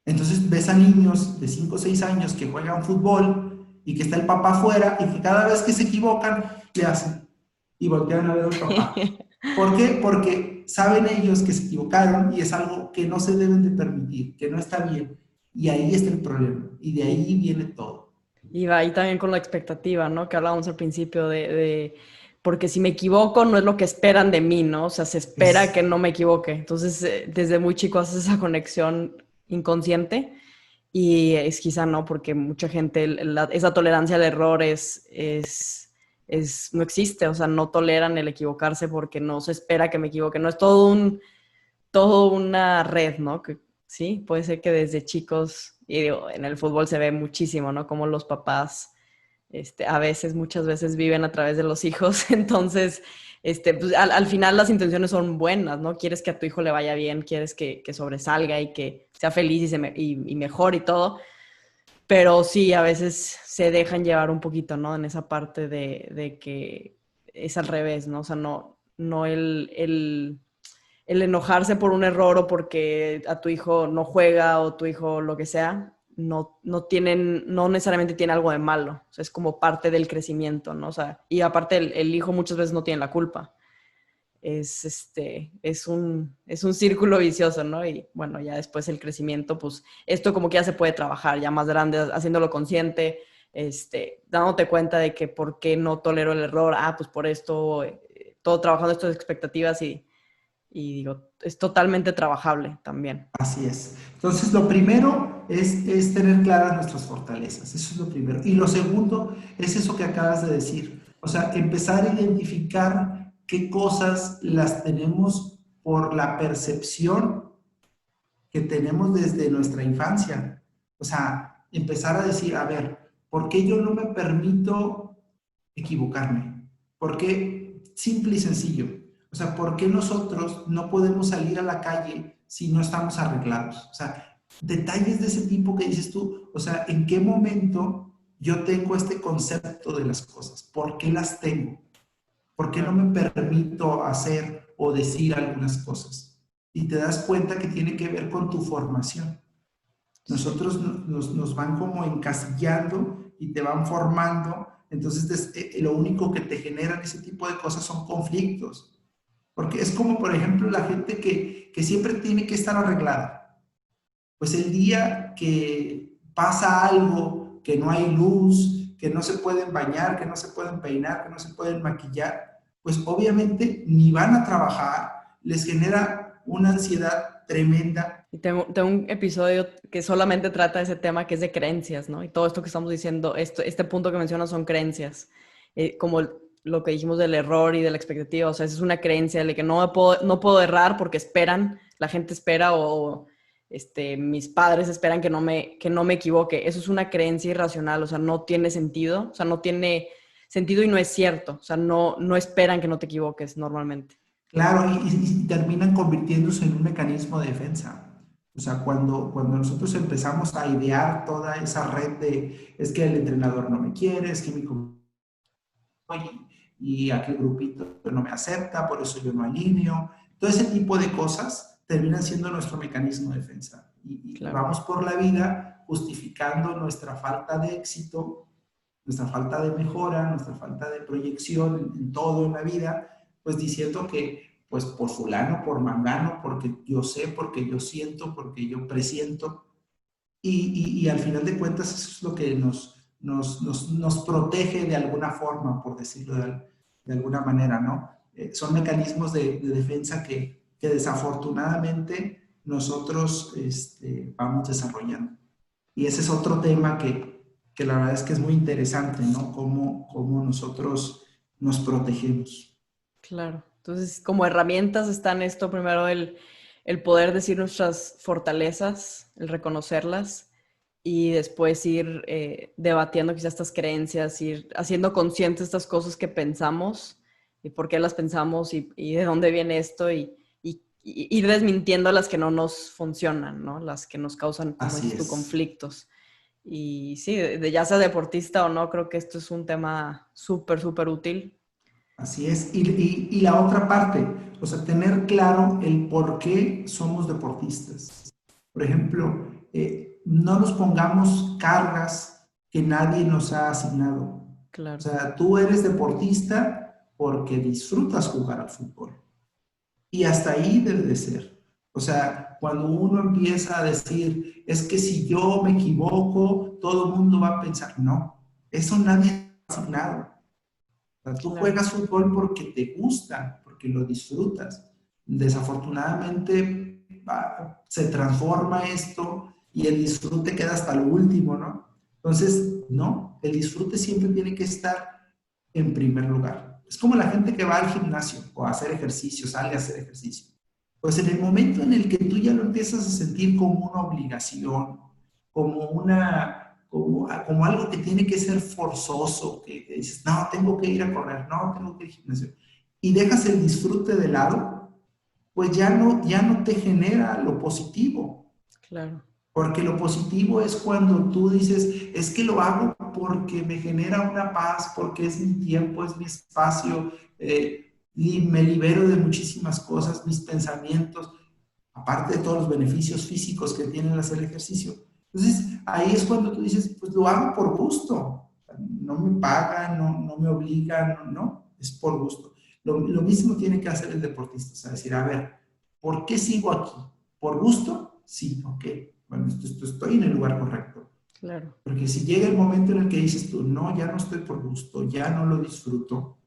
Entonces ves a niños de 5 o 6 años que juegan fútbol y que está el papá afuera y que cada vez que se equivocan, le hacen y voltean a ver al papá. ¿Por qué? Porque saben ellos que se equivocaron y es algo que no se deben de permitir, que no está bien. Y ahí está el problema. Y de ahí viene todo. Y va ahí también con la expectativa, ¿no? Que hablábamos al principio porque si me equivoco no es lo que esperan de mí, ¿no? O sea, se espera Es, que no me equivoque. Entonces, desde muy chico haces esa conexión inconsciente y es quizá no, porque mucha gente, esa tolerancia al error no existe, o sea, no toleran el equivocarse porque no se espera que me equivoque, no es todo una red, ¿no? Que sí, puede ser que desde chicos, y digo, en el fútbol se ve muchísimo, ¿no? Como los papás, a veces, muchas veces viven a través de los hijos, entonces, pues, al final las intenciones son buenas, ¿no? Quieres que a tu hijo le vaya bien, quieres que sobresalga y que sea feliz y mejor y todo, pero sí, a veces se dejan llevar un poquito, ¿no? En esa parte de que es al revés, ¿no? O sea, no el enojarse por un error o porque a tu hijo no juega o tu hijo lo que sea, no necesariamente tiene algo de malo. O sea, es como parte del crecimiento, ¿no? O sea, y aparte el hijo muchas veces no tiene la culpa. Es un círculo vicioso, ¿no? Y bueno, ya después el crecimiento, pues esto como que ya se puede trabajar, ya más grande, haciéndolo consciente, dándote cuenta de que por qué no tolero el error, pues por esto, todo trabajando estas expectativas y digo, es totalmente trabajable también. Así es. Entonces, lo primero es tener claras nuestras fortalezas. Eso es lo primero. Y lo segundo es eso que acabas de decir. O sea, empezar a identificar qué cosas las tenemos por la percepción que tenemos desde nuestra infancia. O sea, empezar a decir, a ver, ¿por qué yo no me permito equivocarme? ¿Por qué? Simple y sencillo. O sea, ¿por qué nosotros no podemos salir a la calle si no estamos arreglados? O sea, detalles de ese tipo que dices tú, o sea, ¿en qué momento yo tengo este concepto de las cosas? ¿Por qué las tengo? ¿Por qué no me permito hacer o decir algunas cosas? Y te das cuenta que tiene que ver con tu formación. Sí, Nosotros nos van como encasillando y te van formando, entonces lo único que te generan ese tipo de cosas son conflictos. Porque es como, por ejemplo, la gente que siempre tiene que estar arreglada. Pues el día que pasa algo, que no hay luz, que no se pueden bañar, que no se pueden peinar, que no se pueden maquillar, pues obviamente ni van a trabajar, les genera una ansiedad tremenda. y tengo un episodio que solamente trata ese tema que es de creencias, ¿no? Y todo esto que estamos diciendo, este punto que mencionas son creencias, como lo que dijimos del error y de la expectativa, o sea, esa es una creencia de que no puedo errar porque esperan, la gente espera o mis padres esperan que no me equivoque. Eso es una creencia irracional, o sea, no tiene sentido, o sea, no tiene sentido y no es cierto, o sea, no esperan que no te equivoques normalmente. Claro, y terminan convirtiéndose en un mecanismo de defensa. O sea, cuando nosotros empezamos a idear toda esa red de, es que el entrenador no me quiere, es que mi y aquel grupito no me acepta, por eso yo no alineo. Todo ese tipo de cosas terminan siendo nuestro mecanismo de defensa. Y Claro. vamos por la vida justificando nuestra falta de éxito, nuestra falta de mejora, nuestra falta de proyección en todo en la vida, pues diciendo que, pues por fulano, por mangano, porque yo sé, porque yo siento, porque yo presiento, y al final de cuentas eso es lo que nos protege de alguna forma, por decirlo de alguna manera, ¿no? Son mecanismos de defensa que desafortunadamente nosotros vamos desarrollando. Y ese es otro tema que la verdad es que es muy interesante, ¿no? Cómo nosotros nos protegemos. Claro. Entonces, como herramientas están esto, primero el poder decir nuestras fortalezas, el reconocerlas y después ir debatiendo quizás estas creencias, ir haciendo conscientes estas cosas que pensamos y por qué las pensamos y de dónde viene esto y ir desmintiendo las que no nos funcionan, ¿no? Las que nos causan, como Así dices tú, es. conflictos. Y sí, ya sea deportista o no, creo que esto es un tema súper, súper útil. Así es. Y la otra parte, o sea, tener claro el por qué somos deportistas. Por ejemplo, no nos pongamos cargas que nadie nos ha asignado. O Claro. sea, tú eres deportista porque disfrutas jugar al fútbol. Y hasta ahí debe de ser. O sea, cuando uno empieza a decir, es que si yo me equivoco, todo el mundo va a pensar, no, eso nadie ha asignado. O sea, tú Claro. juegas fútbol porque te gusta, porque lo disfrutas. Desafortunadamente se transforma esto y el disfrute queda hasta lo último, ¿no? Entonces, no, el disfrute siempre tiene que estar en primer lugar. Es como la gente que va al gimnasio o a hacer ejercicio, sale a hacer ejercicio. Pues en el momento en el que tú ya lo empiezas a sentir como una obligación, como algo que tiene que ser forzoso, que dices, no, tengo que ir a correr, no, tengo que ir al gimnasio, y dejas el disfrute de lado, pues ya no te genera lo positivo. Claro. Porque lo positivo es cuando tú dices, es que lo hago porque me genera una paz, porque es mi tiempo, es mi espacio, y me libero de muchísimas cosas, mis pensamientos, aparte de todos los beneficios físicos que tiene el hacer ejercicio. Entonces, ahí es cuando tú dices, pues lo hago por gusto, no me pagan, no me obligan, no, es por gusto. Lo mismo tiene que hacer el deportista, o sea, decir, a ver, ¿por qué sigo aquí? ¿Por gusto? Sí, ok, bueno, estoy en el lugar correcto. Claro. Porque si llega el momento en el que dices tú, no, ya no estoy por gusto, ya no lo disfruto,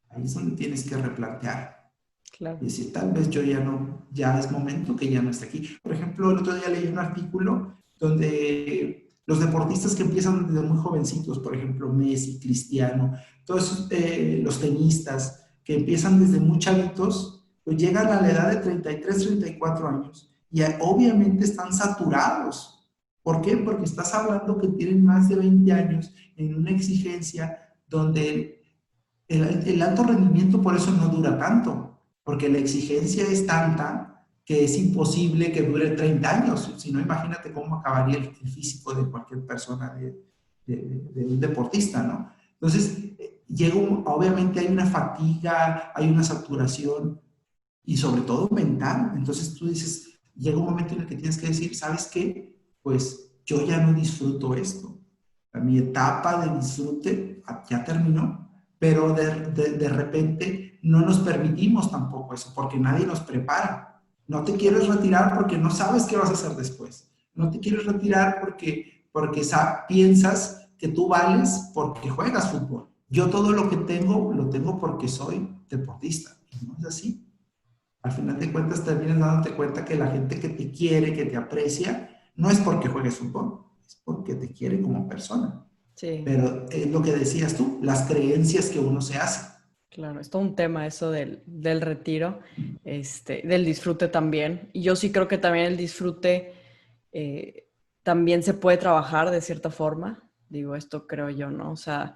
Ahí es donde tienes que replantear. Claro. Y decir, tal vez yo ya no, ya es momento que ya no esté aquí. Por ejemplo, el otro día leí un artículo donde los deportistas que empiezan desde muy jovencitos, por ejemplo, Messi, Cristiano, todos los tenistas que empiezan desde muy chavitos, pues llegan a la edad de 33, 34 años y obviamente están saturados. ¿Por qué? Porque estás hablando que tienen más de 20 años en una exigencia donde el alto rendimiento por eso no dura tanto, porque la exigencia es tanta que es imposible que dure 30 años. Si no, imagínate cómo acabaría el físico de cualquier persona, de un deportista, ¿no? Entonces, obviamente hay una fatiga, hay una saturación y sobre todo mental. Entonces tú dices, llega un momento en el que tienes que decir, ¿sabes qué? Pues yo ya no disfruto esto. Mi etapa de disfrute ya terminó, pero de repente no nos permitimos tampoco eso, porque nadie nos prepara. No te quieres retirar porque no sabes qué vas a hacer después. No te quieres retirar porque piensas que tú vales porque juegas fútbol. Yo todo lo tengo porque soy deportista. Y no es así. Al final de cuentas terminas dándote cuenta que la gente que te quiere, que te aprecia, no es porque juegues fútbol, es porque te quiere como persona. Sí, Pero es lo que decías tú, las creencias que uno se hace. claro. Es todo un tema eso del retiro, del disfrute también. Y yo sí creo que también el disfrute eh, también se puede trabajar de cierta forma. Digo, esto creo yo, ¿no? O sea,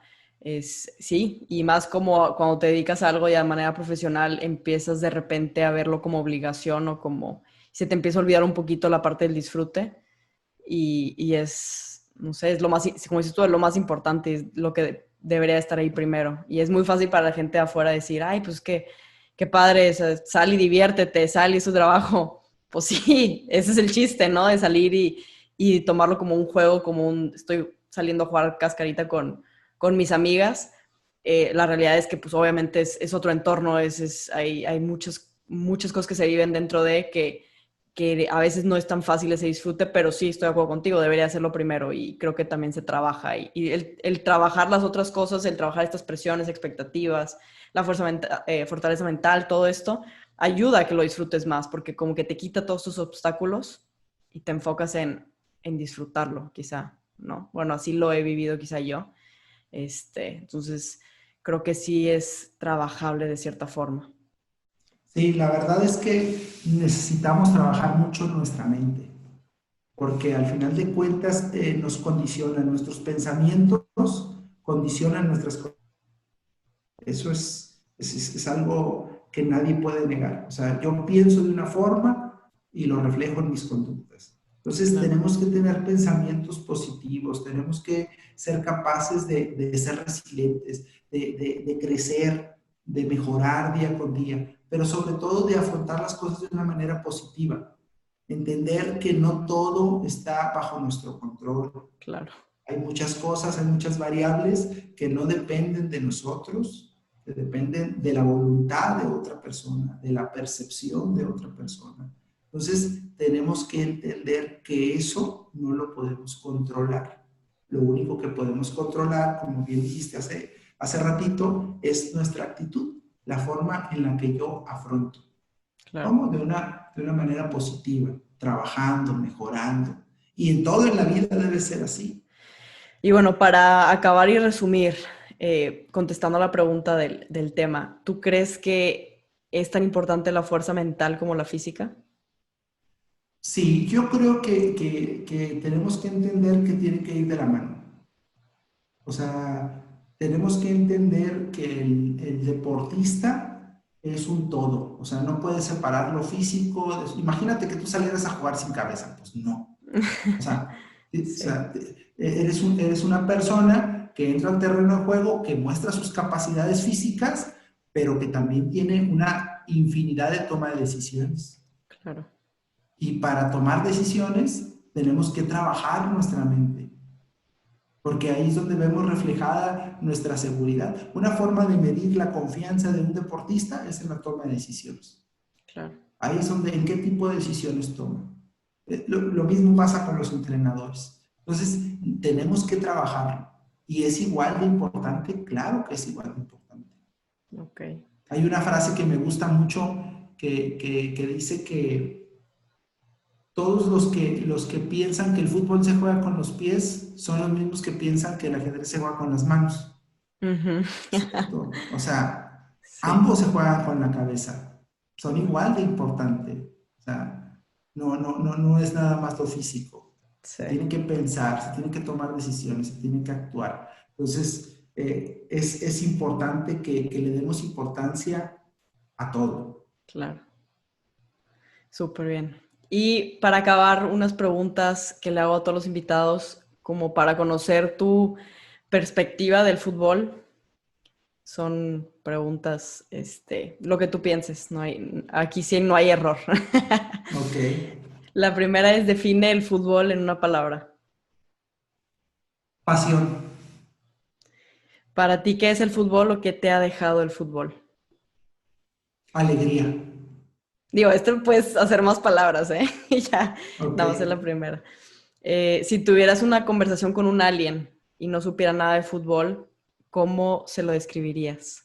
sí, y más como cuando te dedicas a algo ya de manera profesional, empiezas de repente a verlo como obligación o como se te empieza a olvidar un poquito la parte del disfrute y es, no sé, es lo más, como dices tú, es lo más importante, es lo que debería estar ahí primero. Y es muy fácil para la gente de afuera decir, ay, pues qué padre, o sea, sal y diviértete, sal y es tu trabajo. Pues sí, ese es el chiste, ¿no? De salir y tomarlo como un juego, como estoy saliendo a jugar cascarita con mis amigas. La realidad es que pues obviamente es otro entorno, hay muchas cosas que se viven dentro de que a veces no es tan fácil ese disfrute, pero sí estoy de acuerdo contigo, debería hacerlo primero y creo que también se trabaja. Y el trabajar las otras cosas, el trabajar estas presiones, expectativas, la fortaleza mental, todo esto, ayuda a que lo disfrutes más, porque como que te quita todos tus obstáculos y te enfocas en disfrutarlo, quizá, ¿no? Bueno, así lo he vivido quizá yo. Entonces, creo que sí es trabajable de cierta forma. Sí, la verdad es que necesitamos trabajar mucho nuestra mente, porque al final de cuentas nos condicionan nuestros pensamientos, condicionan nuestras cosas. Eso es algo que nadie puede negar. O sea, yo pienso de una forma y lo reflejo en mis conductas. Entonces Claro. tenemos que tener pensamientos positivos, tenemos que ser capaces de ser resilientes, de crecer, de mejorar día con día, pero sobre todo de afrontar las cosas de una manera positiva. Entender que no todo está bajo nuestro control. Claro. Hay muchas cosas, hay muchas variables que no dependen de nosotros, que dependen de la voluntad de otra persona, de la percepción de otra persona. Entonces, tenemos que entender que eso no lo podemos controlar. Lo único que podemos controlar, como bien dijiste hace ratito, es nuestra actitud, la forma en la que yo afronto. Claro. ¿Cómo? De una manera positiva, trabajando, mejorando. Y en todo en la vida debe ser así. Y bueno, para acabar y resumir, contestando a la pregunta del tema, ¿tú crees que es tan importante la fuerza mental como la física? Sí, yo creo que tenemos que entender que tiene que ir de la mano. O sea, tenemos que entender que el deportista es un todo. O sea, no puedes separar lo físico. Imagínate que tú salieras a jugar sin cabeza. Pues no. O sea, Sí, eres una persona que entra al terreno de juego, que muestra sus capacidades físicas, pero que también tiene una infinidad de toma de decisiones. claro, Y para tomar decisiones tenemos que trabajar nuestra mente, porque ahí es donde vemos reflejada nuestra seguridad. Una forma de medir la confianza de un deportista es en la toma de decisiones. claro. Ahí es donde, en qué tipo de decisiones toma. Lo mismo pasa con los entrenadores. Entonces, tenemos que trabajar. ¿Y es igual de importante? Claro que es igual de importante. Ok. Hay una frase que me gusta mucho que dice que todos los que piensan que el fútbol se juega con los pies son los mismos que piensan que el ajedrez se juega con las manos. Ujú. ¿Cierto? O sea, Sí, ambos se juegan con la cabeza, son igual de importante. O sea, no es nada más lo físico. Se sí, tiene que pensar, se tienen que tomar decisiones, se tiene que actuar. Entonces, es importante que le demos importancia a todo. claro. Súper bien. Y para acabar, unas preguntas que le hago a todos los invitados, como para conocer tu perspectiva del fútbol. Son preguntas, lo que tú pienses. Aquí sí no hay error. Ok. La primera es define el fútbol en una palabra. Pasión, Para ti, ¿qué es el fútbol o qué te ha dejado el fútbol? alegría. Digo, esto puedes hacer más palabras, ¿eh? Y ya, Ok. nada más es la primera. Si tuvieras una conversación con un alien y no supiera nada de fútbol, ¿cómo se lo describirías?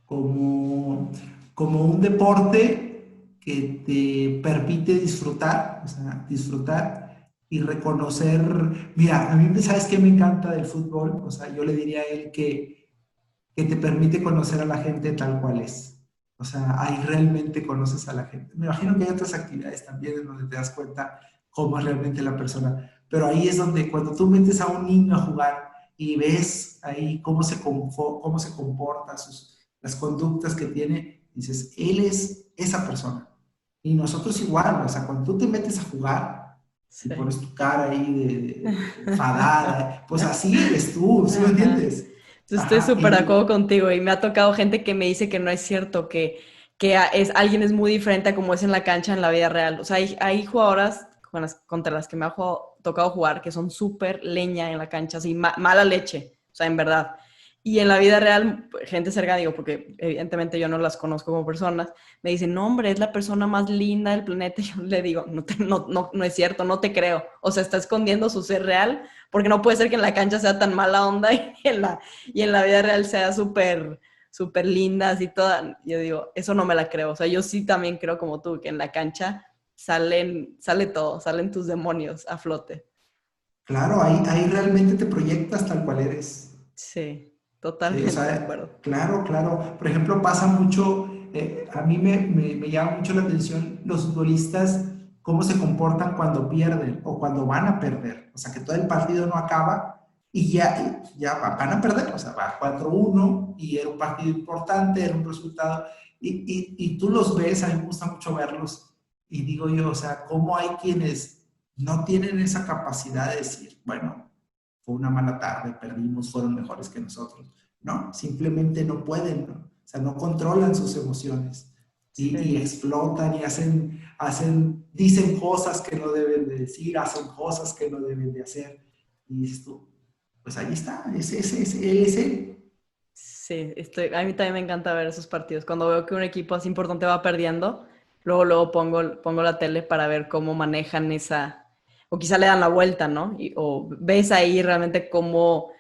como, como un deporte que te permite disfrutar, o sea, disfrutar y reconocer. Mira, a mí, ¿sabes qué me encanta del fútbol? O sea, yo le diría a él que te permite conocer a la gente tal cual es. O sea, ahí realmente conoces a la gente. Me imagino que hay otras actividades también en donde te das cuenta cómo es realmente la persona, pero ahí es donde cuando tú metes a un niño a jugar y ves ahí cómo se comporta, las conductas que tiene, dices, él es esa persona. Y nosotros igual, o sea, cuando tú te metes a jugar y Sí. pones tu cara ahí de enfadada, pues así eres tú, ¿sí me Ajá. entiendes? Yo estoy Ajá, súper de acuerdo contigo y me ha tocado gente que me dice que no es cierto, alguien es muy diferente a como es en la cancha en la vida real. O sea, hay jugadoras contra las que me ha tocado jugar que son súper leña en la cancha, así, mala leche, o sea, en verdad. Y en la vida real, gente cercana, digo, porque evidentemente yo no las conozco como personas, me dicen, no, hombre, es la persona más linda del planeta. Y yo le digo, no es cierto, no te creo. O sea, está escondiendo su ser real, porque no puede ser que en la cancha sea tan mala onda y en la vida real sea súper, súper linda, así toda. Yo digo, eso no me la creo. O sea, yo sí también creo como tú, que en la cancha sale todo, salen tus demonios a flote. claro, ahí realmente te proyectas tal cual eres. Sí, Sí, o totalmente de sea, acuerdo. claro, claro. Por ejemplo, pasa mucho, a mí me llama mucho la atención los futbolistas, cómo se comportan cuando pierden o cuando van a perder. O sea, que todo el partido no acaba y ya van a perder. O sea, va 4-1 y era un partido importante, era un resultado. Y tú los ves, a mí me gusta mucho verlos. Y digo yo, o sea, cómo hay quienes no tienen esa capacidad de decir, bueno, fue una mala tarde, perdimos, fueron mejores que nosotros. No, simplemente no pueden, ¿no? O sea, no controlan sus emociones y Sí. explotan y dicen cosas que no deben de decir, hacen cosas que no deben de hacer. Y dices tú, pues ahí está, él es él. Sí, a mí también me encanta ver esos partidos. Cuando veo que un equipo así importante va perdiendo, luego pongo la tele para ver cómo manejan o quizá le dan la vuelta, ¿no? O ves ahí realmente cómo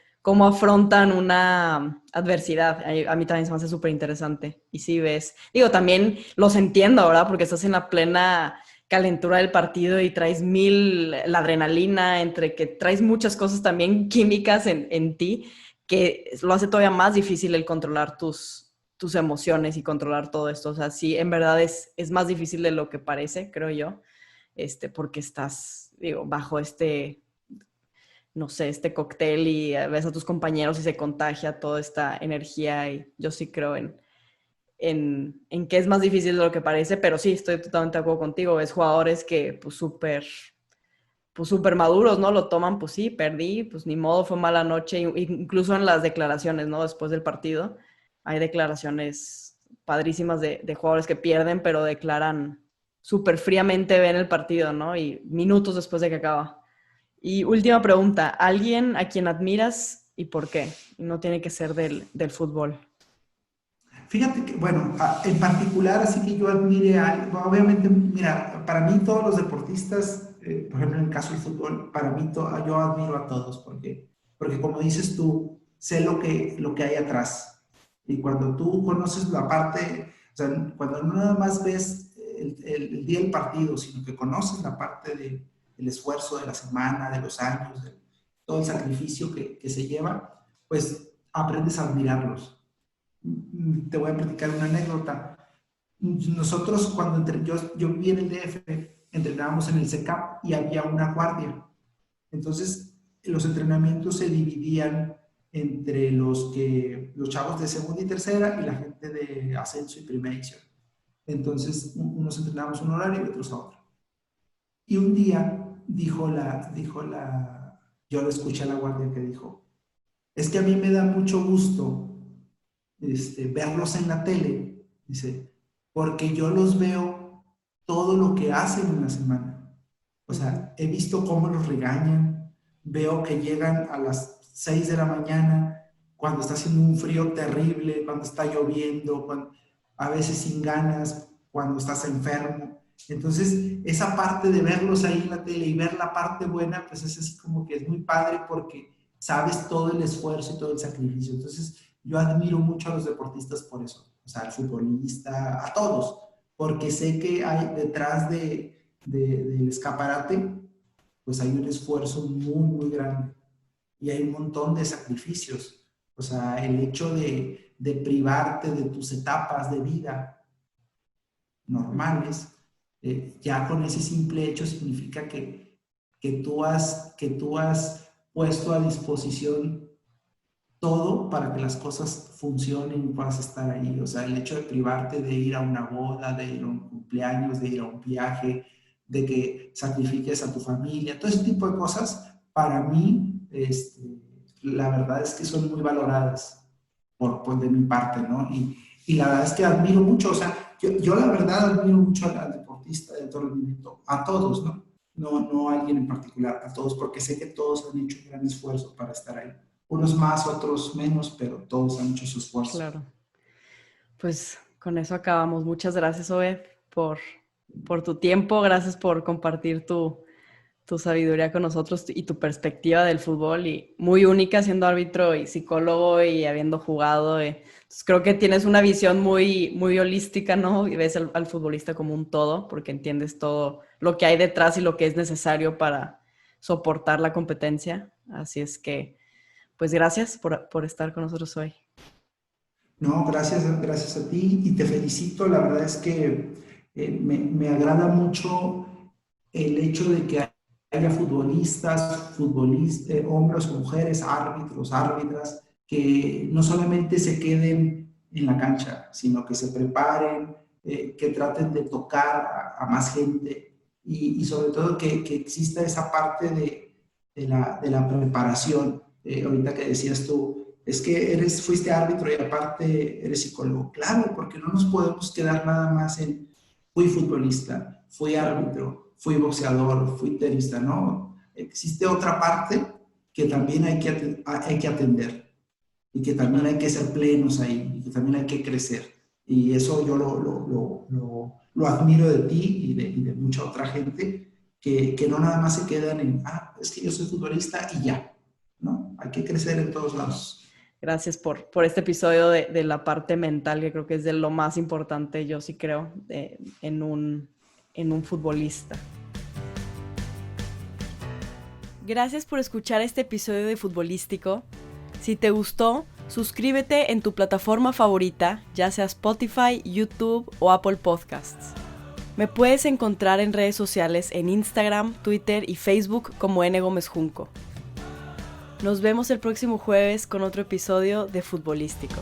afrontan una adversidad. A mí también se me hace súper interesante. Y sí ves, digo, también los entiendo, ¿verdad? Porque estás en la plena calentura del partido y traes la adrenalina, entre que traes muchas cosas también químicas en ti que lo hace todavía más difícil el controlar tus emociones y controlar todo esto. O sea, sí, en verdad es más difícil de lo que parece, creo yo, porque estás, digo, bajo no sé, este cóctel y ves a tus compañeros y se contagia toda esta energía y yo sí creo en que es más difícil de lo que parece, pero sí, estoy totalmente de acuerdo contigo. Ves jugadores que pues súper maduros, ¿no? Lo toman, pues sí, perdí, pues ni modo, fue mala noche. Incluso en las declaraciones, ¿no? Después del partido, hay declaraciones padrísimas de jugadores que pierden, pero declaran súper fríamente, ven el partido, ¿no? Y minutos después de que acaba. Y última pregunta, ¿alguien a quien admiras y por qué? No tiene que ser del fútbol. Fíjate que, bueno, en particular, así que yo admire obviamente, mira, para mí todos los deportistas, por ejemplo, en el caso del fútbol, para mí yo admiro a todos, porque como dices tú, sé lo que hay atrás. Y cuando tú conoces la parte, o sea, cuando no nada más ves el día del partido, sino que conoces la parte del esfuerzo de la semana, de los años, de todo el sacrificio que se lleva, pues aprendes a admirarlos. Te voy a platicar una anécdota. Nosotros cuando yo viví en el DF, entrenábamos en el CECAP y había una guardia. Entonces, los entrenamientos se dividían entre los chavos de segunda y tercera y la gente de ascenso y primera edición. Entonces, unos entrenábamos un horario y otros a otro. Y un día yo lo escuché a la guardia que dijo, es que a mí me da mucho gusto verlos en la tele, dice, porque yo los veo todo lo que hacen en la semana. O sea, he visto cómo los regañan, veo que llegan a las 6 de la mañana, cuando está haciendo un frío terrible, cuando está lloviendo, a veces sin ganas, cuando estás enfermo. Entonces, esa parte de verlos ahí en la tele y ver la parte buena, pues es así como que es muy padre porque sabes todo el esfuerzo y todo el sacrificio. Entonces, yo admiro mucho a los deportistas por eso, o sea, al futbolista, a todos, porque sé que hay detrás del escaparate, pues hay un esfuerzo muy, muy grande y hay un montón de sacrificios. O sea, el hecho de privarte de tus etapas de vida normales, ya con ese simple hecho significa que tú has puesto a disposición todo para que las cosas funcionen y puedas estar ahí. O sea, el hecho de privarte de ir a una boda, de ir a un cumpleaños, de ir a un viaje, de que sacrifiques a tu familia, todo ese tipo de cosas, para mí, la verdad es que son muy valoradas de mi parte, ¿no? Y la verdad es que admiro mucho, o sea, yo la verdad admiro mucho al deportista de alto rendimiento, a todos, ¿no? No a alguien en particular, a todos, porque sé que todos han hecho un gran esfuerzo para estar ahí. Unos más, otros menos, pero todos han hecho su esfuerzo. Claro. Pues con eso acabamos. Muchas gracias, Obed, por tu tiempo. Gracias por compartir tu sabiduría con nosotros y tu perspectiva del fútbol, y muy única siendo árbitro y psicólogo y habiendo jugado. Entonces creo que tienes una visión muy, muy holística, ¿no? Y ves al futbolista como un todo, porque entiendes todo lo que hay detrás y lo que es necesario para soportar la competencia. Así es que, pues gracias por estar con nosotros hoy. No, gracias a ti y te felicito. La verdad es que me agrada mucho el hecho de que haya futbolistas, hombres o mujeres, árbitros, árbitras, que no solamente se queden en la cancha, sino que se preparen, que traten de tocar a más gente y sobre todo que exista esa parte de la preparación. Ahorita que decías tú, es que fuiste árbitro y aparte eres psicólogo. Claro, porque no nos podemos quedar nada más en fui futbolista, fui árbitro, fui boxeador, fui tenista, ¿no? Existe otra parte que también hay que atender y que también hay que ser plenos ahí y que también hay que crecer. Y eso yo lo admiro de ti y de mucha otra gente que no nada más se quedan en, es que yo soy futbolista y ya, ¿no? Hay que crecer en todos lados. Gracias por este episodio de la parte mental, que creo que es de lo más importante, yo sí creo, en un futbolista. Gracias por escuchar este episodio de Futbolístico. Si te gustó, suscríbete en tu plataforma favorita, ya sea Spotify, YouTube o Apple Podcasts. Me puedes encontrar en redes sociales en Instagram, Twitter y Facebook como N. Gómez Junco. Nos vemos el próximo jueves con otro episodio de Futbolístico.